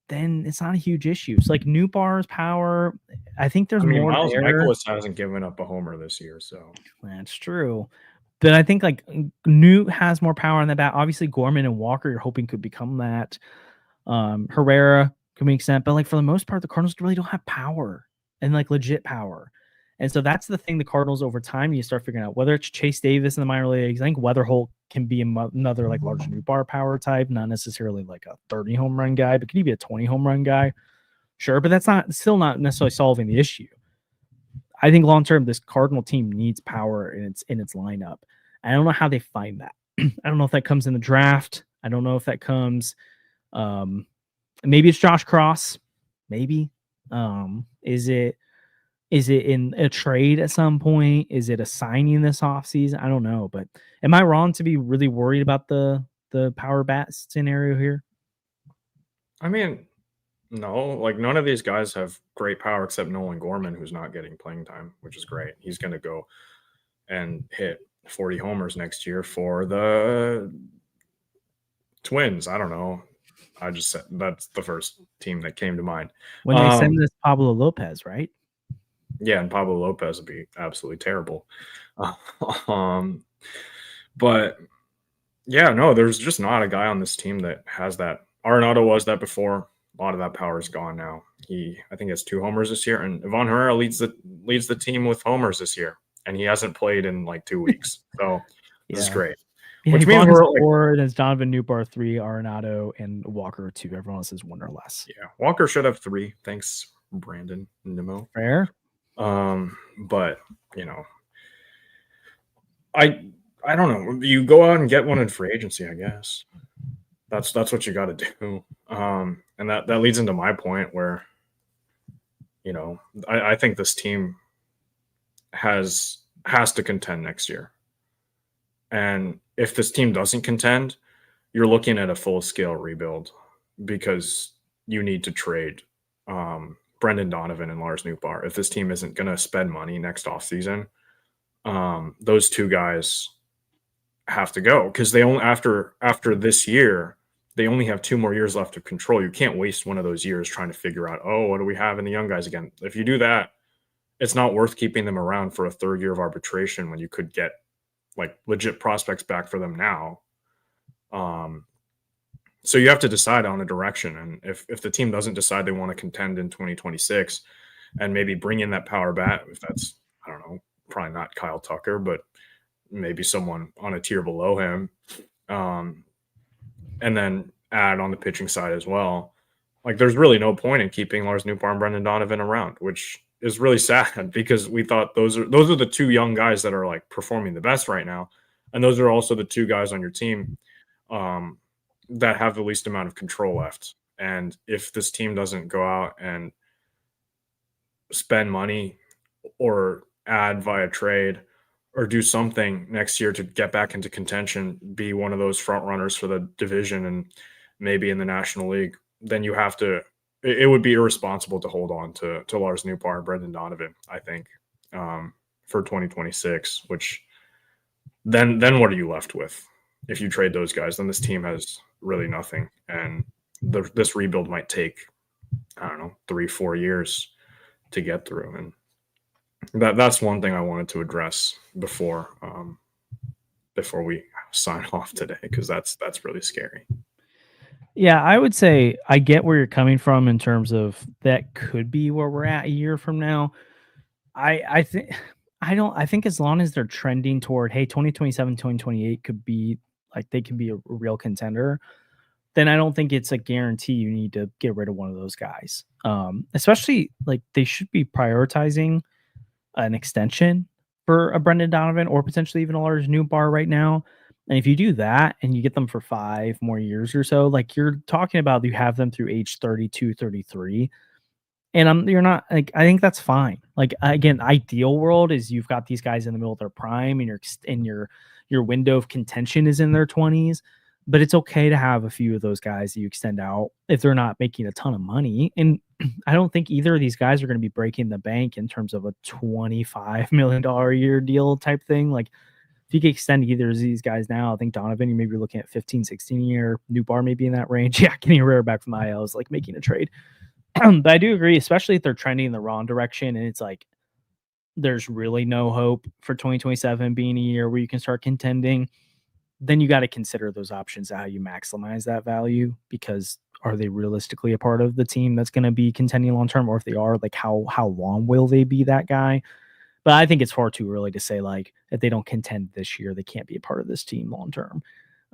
then it's not a huge issue. It's like Nootbaar's power. I think there's more Miles there. Michaelis hasn't given up a homer this year, so That's true. But I think like Newt has more power on the bat. Obviously, Gorman and Walker, you're hoping could become that. Herrera can make sense, but like for the most part, the Cardinals really don't have power and like legit power. And so that's the thing. The Cardinals over time, you start figuring out whether it's Chase Davis in the minor leagues. I think Weatherholt can be another like large Nootbaar power type, not necessarily like a 30 home run guy, but can he be a 20 home run guy? Sure, but that's still not necessarily solving the issue. I think long term, this Cardinal team needs power in its lineup. I don't know how they find that. I don't know if that comes in the draft. I don't know if that comes. Maybe it's Josh Cross. Maybe. Is it in a trade at some point? Is it a signing this offseason? I don't know. But am I wrong to be really worried about the power bat scenario here? I mean, no, like none of these guys have great power except Nolan Gorman, who's not getting playing time, which is great. He's going to go and hit 40 homers next year for the Twins. I don't know. I just said that's the first team that came to mind. When they send this Pablo Lopez, right? Yeah, and Pablo Lopez would be absolutely terrible. But yeah, no, there's just not a guy on this team that has that. Arenado was that before. A lot of that power is gone now. I think, has 2 homers this year, and Ivan Herrera leads the team with homers this year, and he hasn't played in like 2 weeks. So this is great. Yeah, which means we're 4, then it's Donovan Nootbaar 3, Arenado, and Walker 2. Everyone else is 1 or less. Yeah, Walker should have 3. Thanks, Brandon Nimmo. Fair. But you know, I don't know. You go out and get one in free agency, I guess. That's what you got to do. And that leads into my point where, you know, I think this team has to contend next year. And if this team doesn't contend, you're looking at a full-scale rebuild because you need to trade Brendan Donovan and Lars Nootbaar. If this team isn't going to spend money next offseason, those 2 guys have to go because they only after this year, they only have 2 more years left of control. You can't waste one of those years trying to figure out, what do we have in the young guys again? If you do that, it's not worth keeping them around for a 3rd year of arbitration when you could get like legit prospects back for them now. So you have to decide on a direction. And if the team doesn't decide they want to contend in 2026 and maybe bring in that power bat, if that's, I don't know, probably not Kyle Tucker, but maybe someone on a tier below him, and then add on the pitching side as well. Like there's really no point in keeping Lars Nootbaar and Brendan Donovan around, which is really sad because we thought those are the 2 young guys that are like performing the best right now. And those are also the 2 guys on your team that have the least amount of control left. And if this team doesn't go out and spend money or add via trade or do something next year to get back into contention, be one of those front runners for the division and maybe in the National League, then you have to, it would be irresponsible to hold on to Lars Nootbaar and Brendan Donovan, I think, for 2026, which then what are you left with? If you trade those guys, then this team has really nothing. And this rebuild might take, I don't know, 3-4 years to get through. And that's one thing I wanted to address before we sign off today, because that's really scary. Yeah, I would say I get where you're coming from in terms of that could be where we're at a year from now. I think as long as they're trending toward, hey, 2027, 2028 could be like they can be a real contender, then I don't think it's a guarantee you need to get rid of one of those guys. Especially like they should be prioritizing an extension for a Brendan Donovan or potentially even a Lars Nootbaar right now. And if you do that and you get them for 5 more years or so, like you're talking about, you have them through age 32, 33. And you're not like, I think that's fine. Like, again, ideal world is you've got these guys in the middle of their prime and your window of contention is in their 20s. but it's okay to have a few of those guys that you extend out if they're not making a ton of money. And I don't think either of these guys are going to be breaking the bank in terms of a $25 million a year deal type thing. Like, if you could extend either of these guys now, I think Donovan, you may be looking at 15, 16 a year. Newbar maybe in that range. Yeah, getting Herrera back from IL is like making a trade. But I do agree, especially if they're trending in the wrong direction and it's like there's really no hope for 2027 being a year where you can start contending, then you got to consider those options of how you maximize that value, because are they realistically a part of the team that's going to be contending long term? Or if they are, like how long will they be that guy? But I think it's far too early to say, like, if they don't contend this year, they can't be a part of this team long term.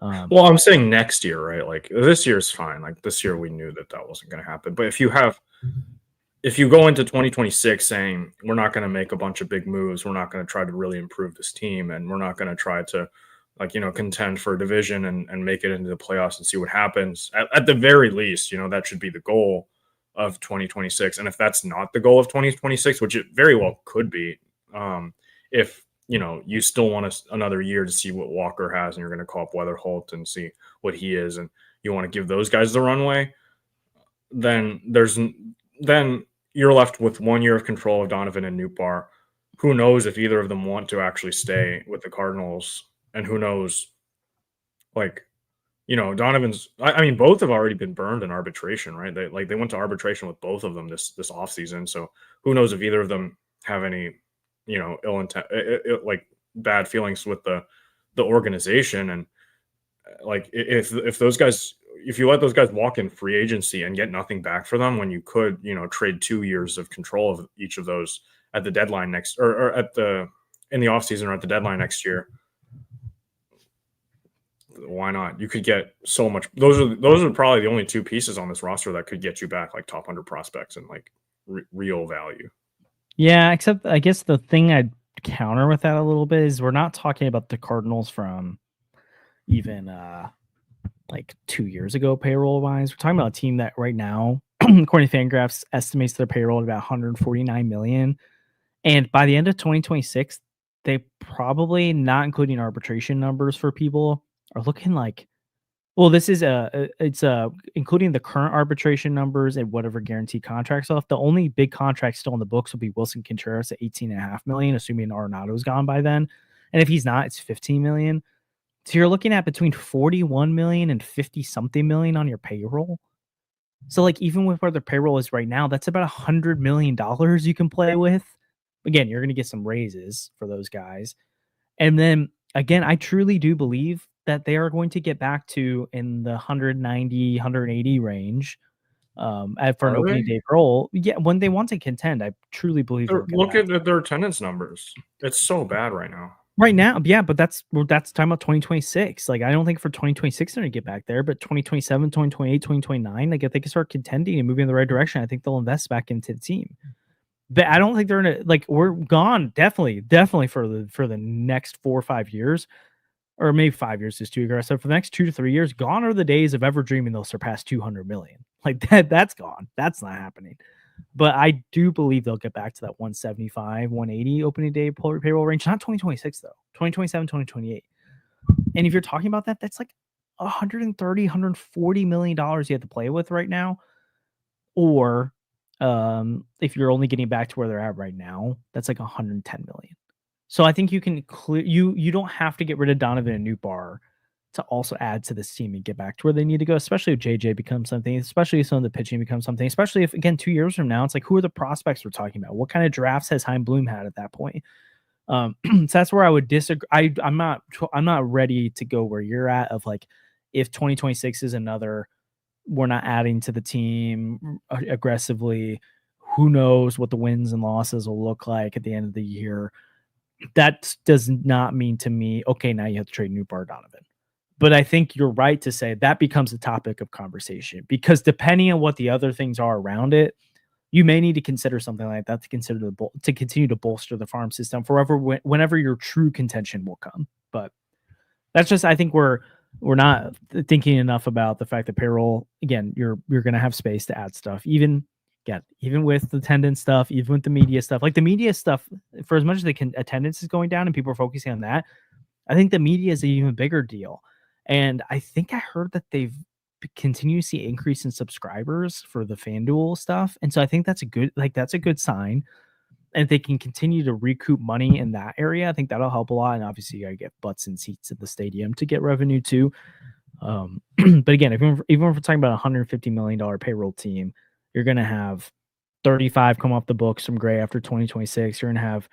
Well, I'm saying next year, right? Like this year's fine. Like this year, we knew that wasn't going to happen. But if you go into 2026 saying we're not going to make a bunch of big moves, we're not going to try to really improve this team, and we're not going to try to, like, contend for a division and make it into the playoffs and see what happens. At the very least, that should be the goal of 2026. And if that's not the goal of 2026, which it very well could be, if you still want another year to see what Walker has, and you're going to call up Weatherholt and see what he is, and you want to give those guys the runway, then you're left with 1 year of control of Donovan and Nootbaar. Who knows if either of them want to actually stay with the Cardinals, and who knows, like, Donovan's. I mean, both have already been burned in arbitration, right? They went to arbitration with both of them this offseason. So who knows if either of them have any ill intent, like bad feelings with the organization. And like if those guys, if you let those guys walk in free agency and get nothing back for them, when you could trade 2 years of control of each of those at the deadline next, or in the offseason or at the deadline next year, why not? You could get so much. Those are probably the only two pieces on this roster that could get you back like top 100 prospects and like real value. Yeah, except I guess the thing I'd counter with that a little bit is we're not talking about the Cardinals from even like 2 years ago payroll wise. We're talking about a team that right now, according to Fangraphs, estimates their payroll at about 149 million. And by the end of 2026, they probably, not including arbitration numbers for people, are looking like, well, this is including the current arbitration numbers and whatever guaranteed contracts off. The only big contract still in the books will be Wilson Contreras at 18.5 million, assuming Arenado's gone by then. And if he's not, it's 15 million. So you're looking at between 41 million and 50 something million on your payroll. So like, even with where the payroll is right now, that's about $100 million you can play with. Again, you're going to get some raises for those guys. And then again, I truly do believe that they are going to get back to in the 190, 180 range for an opening day role. Yeah, when they want to contend, I truly believe. Look at their attendance numbers. It's so bad right now. Right now, yeah, but that's talking about 2026. Like, I don't think for 2026 they're going to get back there, but 2027, 2028, 2029, like if they can start contending and moving in the right direction, I think they'll invest back into the team. But I don't think they're in like, we're gone definitely for the next 4 or 5 years, or maybe 5 years is too aggressive. For the next 2 to 3 years, gone are the days of ever dreaming they'll surpass 200 million. Like that's gone. That's not happening. But I do believe they'll get back to that 175, 180 opening day payroll range. Not 2026 though. 2027, 2028. And if you're talking about that, that's like 130, 140 million dollars you have to play with right now. Or if you're only getting back to where they're at right now, that's like 110 million. So I think you can clear you don't have to get rid of Donovan and Nootbaar to also add to this team and get back to where they need to go, especially if JJ becomes something, especially if some of the pitching becomes something, especially if, again, 2 years from now, it's like, who are the prospects we're talking about? What kind of drafts has Chaim Bloom had at that point? So that's where I would disagree. I'm not ready to go where you're at of like, if 2026 is another, we're not adding to the team aggressively, who knows what the wins and losses will look like at the end of the year. That does not mean to me, okay, now you have to trade Nootbaar Donovan. But I think you're right to say that becomes a topic of conversation, because depending on what the other things are around it, you may need to consider something like that to continue to bolster the farm system whenever your true contention will come. But that's just, I think we're not thinking enough about the fact that payroll, again, you're going to have space to add stuff, even with the attendance stuff, even with the media stuff. Like the media stuff, for as much as attendance is going down and people are focusing on that, I think the media is an even bigger deal. And I think I heard that they've continued to see increase in subscribers for the FanDuel stuff. And so I think that's a good sign. And if they can continue to recoup money in that area, I think that'll help a lot. And obviously, you got to get butts and seats at the stadium to get revenue too. But again, even if we're talking about $150 million payroll team, you're going to have 35 come off the books from Gray after 2026. You're going to have,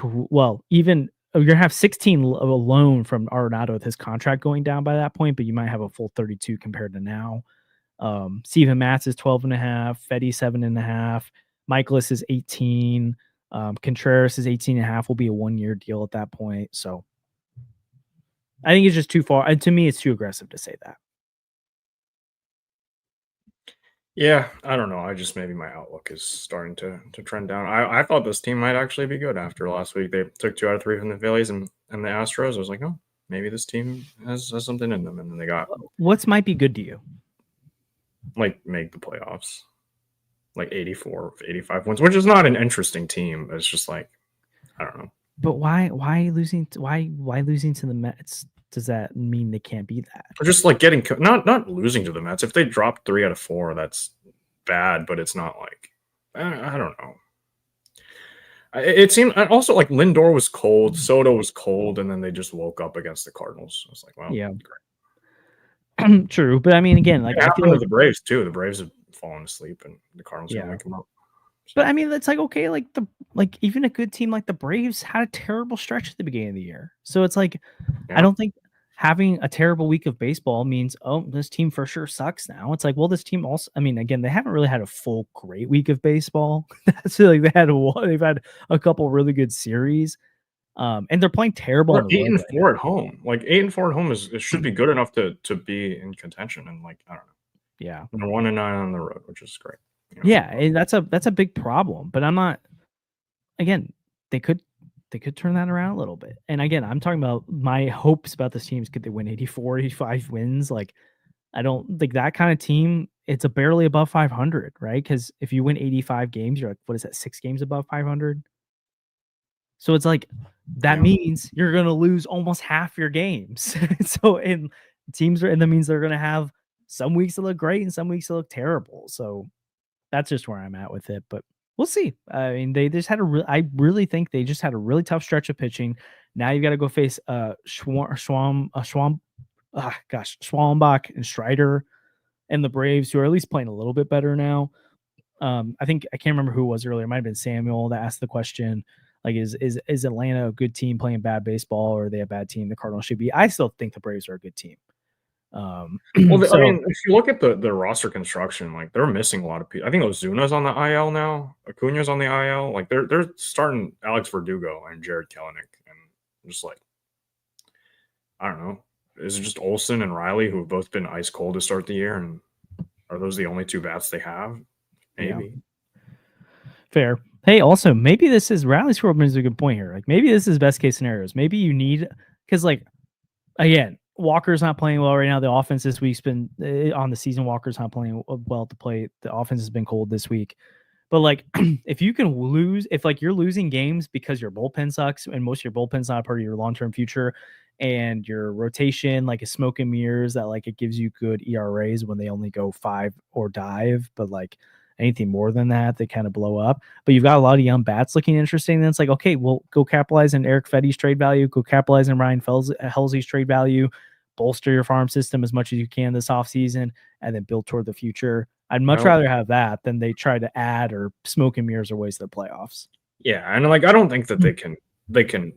you're going to have 16 alone from Arenado with his contract going down by that point, but you might have a full 32 compared to now. Steven Matz is 12 and a half, Fetty 7.5, Michaelis is 18, Contreras is 18 and a half, will be a 1-year deal at that point. So I think it's just too far. And to me, it's too aggressive to say that. Yeah, I don't know. I just maybe my outlook is starting to trend down. I thought this team might actually be good after last week. They took 2 out of 3 from the Phillies and the Astros. I was like, oh, maybe this team has something in them. And then they got What's might be good to you? like make the playoffs, like 84, 85 wins, which is not an interesting team. It's just like, I don't know. But why losing to the Mets? Does that mean they can't be that? Or just like getting not losing to the Mets. If they drop 3 out of 4, that's bad. But it's not like I don't know. It seemed also like Lindor was cold, Soto was cold, and then they just woke up against the Cardinals. I was like, well, yeah, true. But I mean, again, like it I happened feel to the Braves too. The Braves have fallen asleep, and the Cardinals are gonna wake them up. So. But I mean, it's like okay, like even a good team like the Braves had a terrible stretch at the beginning of the year. So it's like I don't think having a terrible week of baseball means this team for sure sucks now. It's like, well, this team also, I mean, again, they haven't really had a full great week of baseball. That's like they've had a couple really good series. And they're playing terrible. They're 8-4 at home. Like 8-4 at home it should be good enough to be in contention. And like I don't know. Yeah, they're 1-9 on the road, which is great. You know? Yeah, and that's a big problem. But I'm not. Again, they could turn that around a little bit. And again, I'm talking about my hopes about this team. Could they win 84, 85 wins? Like, I don't think that kind of team. It's a barely above 500, right? Because if you win 85 games, you're like, what is that? 6 games above 500. So it's like that means you're going to lose almost half your games. So and that means they're going to have some weeks that look great and some weeks that look terrible. So that's just where I'm at with it. But we'll see. I mean, they just had I really think they just had a really tough stretch of pitching. Now you got to go face Schwambach and Strider and the Braves, who are at least playing a little bit better now. I think I can't remember who it was earlier. It might have been Samuel that asked the question. Like, is Atlanta a good team playing bad baseball, or are they a bad team? The Cardinals should be. I still think the Braves are a good team. Well, I mean, if you look at the roster construction, like they're missing a lot of people. I think Ozuna's on the IL now. Acuna's on the IL. Like they're starting Alex Verdugo and Jared Kelenic, and I'm just like, I don't know. Is it just Olsen and Riley who have both been ice cold to start the year, and are those the only 2 bats they have? Maybe. Yeah. Fair. Hey, also, maybe this is Riley Squirrel brings a good point here. Like, maybe this is best case scenarios. Maybe you need, because, like, again, Walker's not playing well right now. The offense this week's been on the season. Walker's not playing well to play. The offense has been cold this week. But, like, if you can lose, if, like, you're losing games because your bullpen sucks and most of your bullpen's not part of your long-term future and your rotation, like, is smoke and mirrors that, like, it gives you good ERAs when they only go 5 or dive, but, like, anything more than that, they kind of blow up. But you've got a lot of young bats looking interesting. Then it's like, okay, well, go capitalize on Eric Fetty's trade value. Go capitalize on Ryan Helsley's trade value. Bolster your farm system as much as you can this offseason and then build toward the future. I'd much rather have that than they try to add or smoke and mirrors or waste the playoffs. Yeah, and like I don't think that they can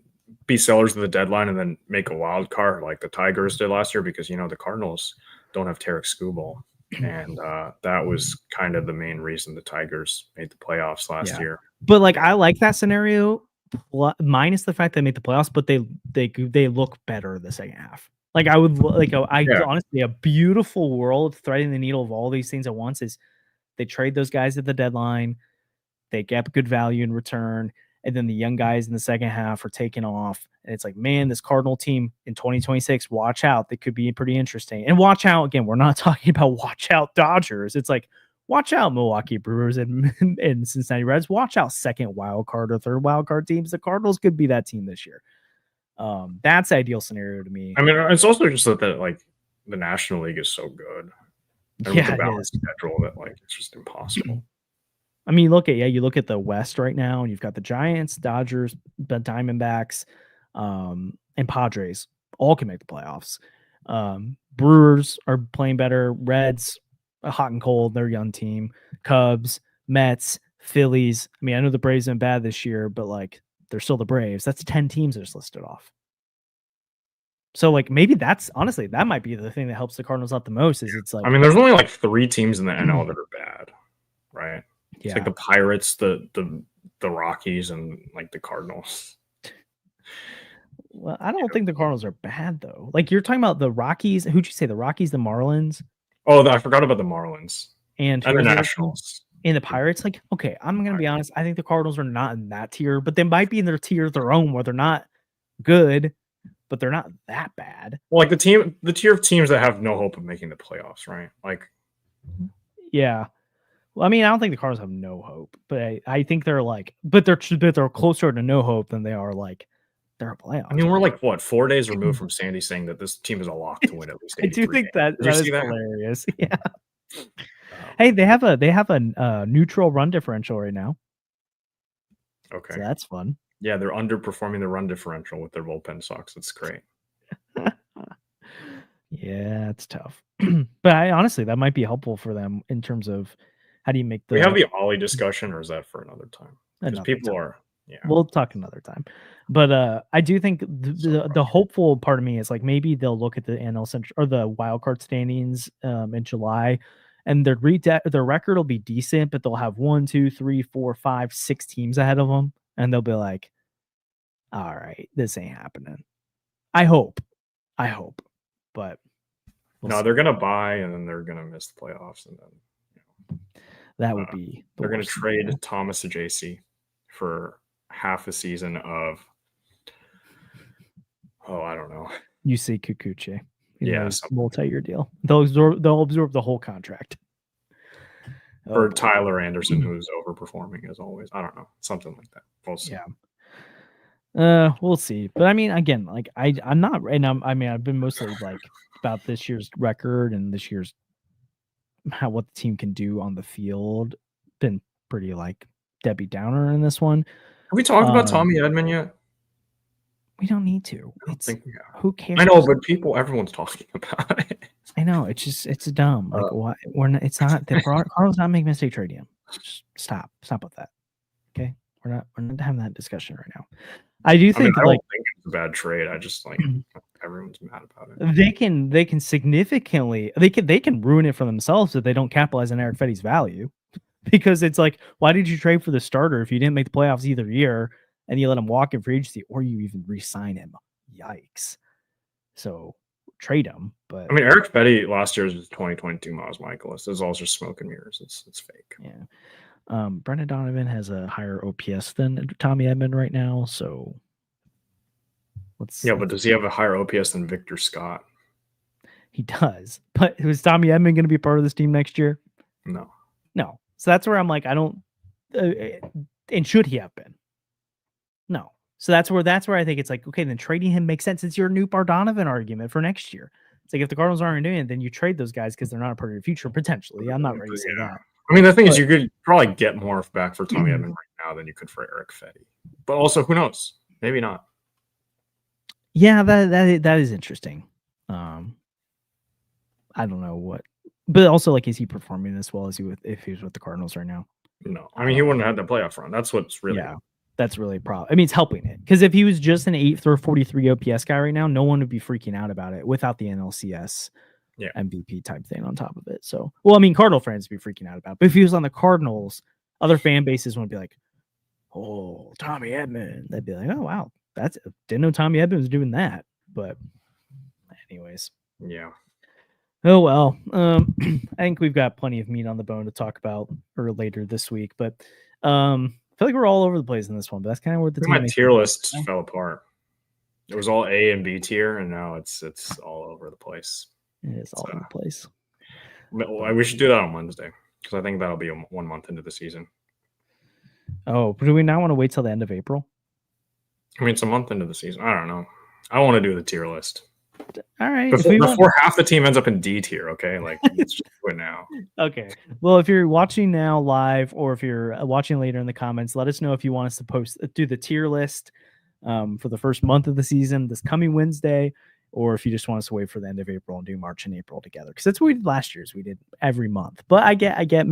be sellers at the deadline and then make a wild card like the Tigers did last year, because the Cardinals don't have Tarek Skubal. And that was kind of the main reason the Tigers made the playoffs last year. But like, I like that scenario, minus the fact they made the playoffs, but they look better the second half. Like I would honestly, a beautiful world threading the needle of all these things at once is they trade those guys at the deadline, they get good value in return, and then the young guys in the second half are taking off. And it's like, man, this Cardinal team in 2026, watch out. They could be pretty interesting. And watch out, again, we're not talking about watch out Dodgers. It's like, watch out Milwaukee Brewers and Cincinnati Reds. Watch out second wild card or third wild card teams. The Cardinals could be that team this year. That's the ideal scenario to me. I mean, it's also just that like the National League is so good, and with the balanced schedule, that like it's just impossible. I mean, you look at the West right now, and you've got the Giants, Dodgers, the Diamondbacks, and Padres all can make the playoffs. Brewers are playing better. Reds, hot and cold, they're a young team. Cubs, Mets, Phillies. I mean, I know the Braves have been bad this year, but like they're still the Braves. That's 10 teams that's listed off. So like maybe that's honestly that might be the thing that helps the Cardinals out the most. Is it's like, I mean, there's only like 3 teams in the NL that are bad, right? Yeah. It's like the Pirates, the Rockies, and like the Cardinals. Well, I don't think the Cardinals are bad though. Like you're talking about the Rockies. Who'd you say? The Rockies, the Marlins. Oh, I forgot about the Marlins and the Nationals. And the Pirates. Like, okay, I'm gonna be honest. I think the Cardinals are not in that tier, but they might be in their tier of their own, where they're not good, but they're not that bad. Well, like the tier of teams that have no hope of making the playoffs, right? Like, yeah. Well, I mean, I don't think the Cardinals have no hope, but I think they're like, but they're closer to no hope than they are like they're a playoff. I mean, we're like what 4 days removed from Sandy saying that this team is a lock to win at least. I do think games. that is hilarious. Yeah. Hey, they have a neutral run differential right now. Okay, so that's fun. Yeah, they're underperforming the run differential with their bullpen sucks. It's great. Yeah, it's tough. But honestly, that might be helpful for them in terms of how do you make the. We have the Ollie discussion, or is that for another time? Because people are. Yeah, we'll talk another time. But I do think the hopeful part of me is like maybe they'll look at the NL Central or the wild card standings in July, and their record will be decent, but they'll have 1, 2, 3, 4, 5, 6 teams ahead of them, and they'll be like, "All right, this ain't happening." I hope, but no, they're gonna buy, and then they're gonna miss the playoffs, and then that would be. They're gonna trade Thomas to JC for half a season of. Oh, I don't know. You see Kikuchi. Yeah, multi-year deal. They'll absorb the whole contract. For Tyler Anderson, who's overperforming as always. I don't know. Something like that. We'll see. Yeah. We'll see. But I mean, again, like I'm not right now. I mean, I've been mostly like about this year's record and this year's what the team can do on the field. Been pretty like Debbie Downer in this one. Have we talked about Tommy Edman yet? We don't need to. Who cares? I know, but everyone's talking about it. I know. It's dumb. Like why it's not the Cardinals not making a mistake trading him. Just stop with that. Okay, we're not having that discussion right now. I do think I don't think it's a bad trade. I just like everyone's mad about it. They can significantly they can ruin it for themselves if they don't capitalize on Eric Fetty's value, because it's like, why did you trade for the starter if you didn't make the playoffs either year? And you let him walk in free agency, or you even re-sign him. Yikes. So trade him. But I mean, Eric Fetty last year's 2022 Miles Michaelis. It's all just smoke and mirrors. It's fake. Yeah. Brendan Donovan has a higher OPS than Tommy Edman right now. So but does he have a higher OPS than Victor Scott? He does. But was Tommy Edman going to be part of this team next year? No. So that's where I'm like, I don't. And should he have been? No. So that's where I think it's like, okay, then trading him makes sense. It's your new Donovan argument for next year. It's like if the Cardinals aren't doing it, then you trade those guys because they're not a part of your future, potentially. I'm not ready to say that. I mean, the thing is, you could probably get more back for Tommy Edman right now than you could for Eric Fetty. But also, who knows? Maybe not. Yeah, that is interesting. I don't know what, but also like, is he performing as well as if he was with the Cardinals right now? No, I mean, he wouldn't have had the playoff run. That's what's really. Yeah. That's really a problem. I mean, it's helping it, because if he was just an 8 through 43 OPS guy right now, no one would be freaking out about it without the NLCS MVP type thing on top of it. So, well, I mean, Cardinal fans would be freaking out about it. But if he was on the Cardinals, other fan bases would be like, "Oh, Tommy Edman." They'd be like, "Oh, wow, didn't know Tommy Edman was doing that." But, anyways, yeah. Oh well. I think we've got plenty of meat on the bone to talk about later this week, but I feel like we're all over the place in this one, but that's kind of where my tier list fell apart. It was all A and B tier, and now it's all over the place. It is all over the place. We should do that on Wednesday, because I think that'll be 1 month into the season. Oh, but do we now want to wait till the end of April? I mean, it's a month into the season. I don't know. I want to do the tier list. All right. Before half the team ends up in D tier, okay? Like, let's just do it now. Okay. Well, if you're watching now live, or if you're watching later in the comments, let us know if you want us to do the tier list for the first month of the season this coming Wednesday, or if you just want us to wait for the end of April and do March and April together. Because that's what we did last year. Is we did every month. But I get I want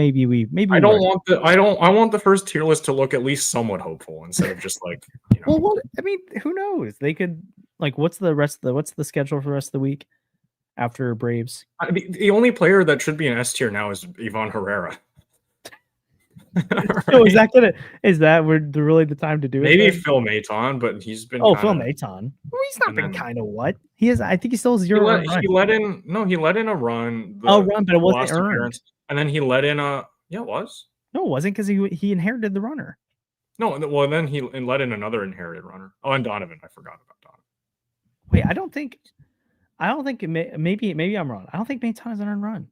the first tier list to look at least somewhat hopeful instead of just like, you know. Well, I mean, who knows? They could, like, what's the schedule for the rest of the week after Braves? The only player that should be an S tier now is Ivan Herrera. Right? So is that really the time to do it? Maybe Phil Maton, but he's been Phil Maton. Well, he's not been kind of what he is. I think he still has zero. He let in a run. Run, but it wasn't earned. And then he let in a it was. No, it wasn't, because he inherited the runner. No, well then he let in another inherited runner. Oh, and Donovan. I forgot about Donovan. Wait, I don't think maybe I'm wrong. I don't think Maton is an earned run.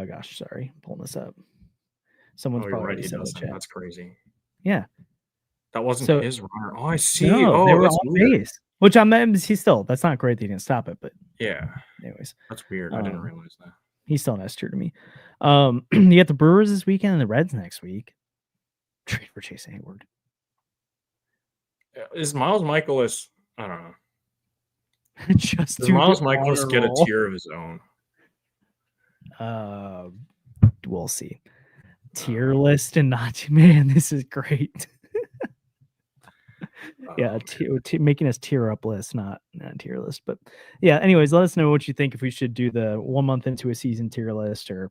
Gosh, sorry, I'm pulling this up. Someone's probably right. He doesn't. That's crazy. Yeah, that wasn't his runner. Oh, I see. No, they were on base. Which he's still. That's not great that he didn't stop it, but yeah. Anyways, that's weird. I didn't realize that. He's still an S tier to me. You got the Brewers this weekend and the Reds next week. Trade for Chase Hayward. Is Miles Michaelis? I don't know. Does Miles Michaelis get a tier of his own? We'll see. Tier list and not, man, this is great. Yeah, making us tier up list, not tier list. But yeah, anyways, let us know what you think, if we should do the 1 month into a season tier list, or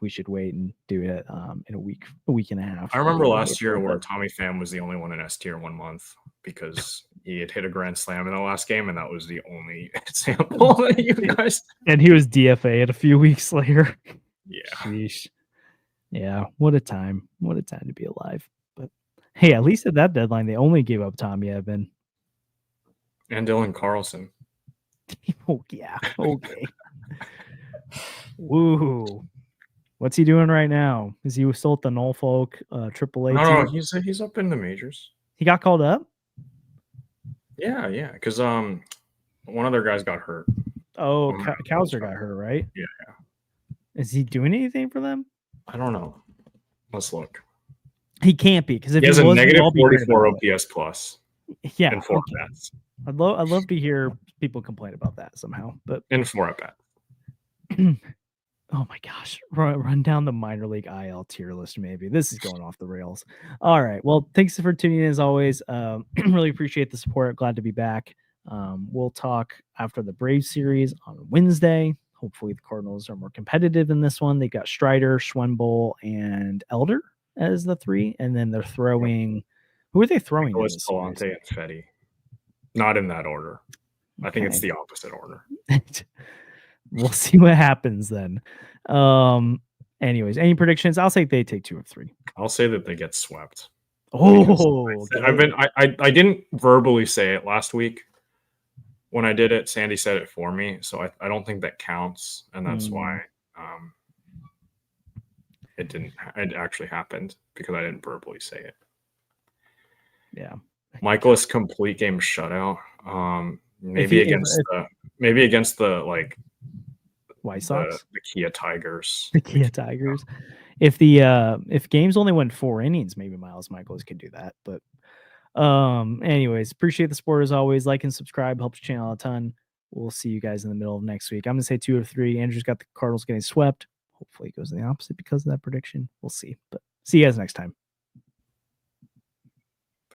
we should wait and do it in a week and a half. I rember last year where Tommy Pham was the only one in S tier 1 month because he had hit a grand slam in the last game, and that was the only example that you guys. And he was DFA'd a few weeks later. Yeah. Sheesh. Yeah. What a time. What a time to be alive. But hey, at least at that deadline, they only gave up Tommy Edman. And Dylan Carlson. Oh, yeah. Okay. Woo. What's he doing right now? Is he still at the Norfolk AAA team? No, he's up in the majors. He got called up? Yeah, because one of their guys got hurt. Oh, Kowser got hurt, right? Yeah. Is he doing anything for them? I don't know. Let's look. He can't be, because if he has a negative 44 OPS plus. Yeah, in 4 at-bats. I'd love to hear people complain about that somehow, but in 4 at-bats. Oh my gosh, run down the minor league IL tier list. Maybe this is going off the rails. All right, well, thanks for tuning in as always. Really appreciate the support. Glad to be back. We'll talk after the Braves series on Wednesday. Hopefully the Cardinals are more competitive in this one. They got Strider, Schwenbel, and Elder as the 3, and then they're throwing. Who are they throwing? Palante and Fetty. Not in that order. I think it's the opposite order. We'll see what happens then. Anyways, any predictions? I'll say they take 2 of 3. I'll say that they get swept. Oh, I didn't verbally say it last week. When I did it, Sandy said it for me, so I don't think that counts, and that's why it actually happened, because I didn't verbally say it. Yeah. Michaelis complete game shutout. Maybe against the like White Sox, the Kia Tigers. The Kia Tigers. If games only went 4 innings, maybe Miles Michaelis could do that. But anyways, appreciate the support as always. Like and subscribe helps the channel a ton. We'll see you guys in the middle of next week. I'm gonna say 2 of 3. Andrew's got the Cardinals getting swept. Hopefully it goes the opposite because of that prediction. We'll see. But see you guys next time.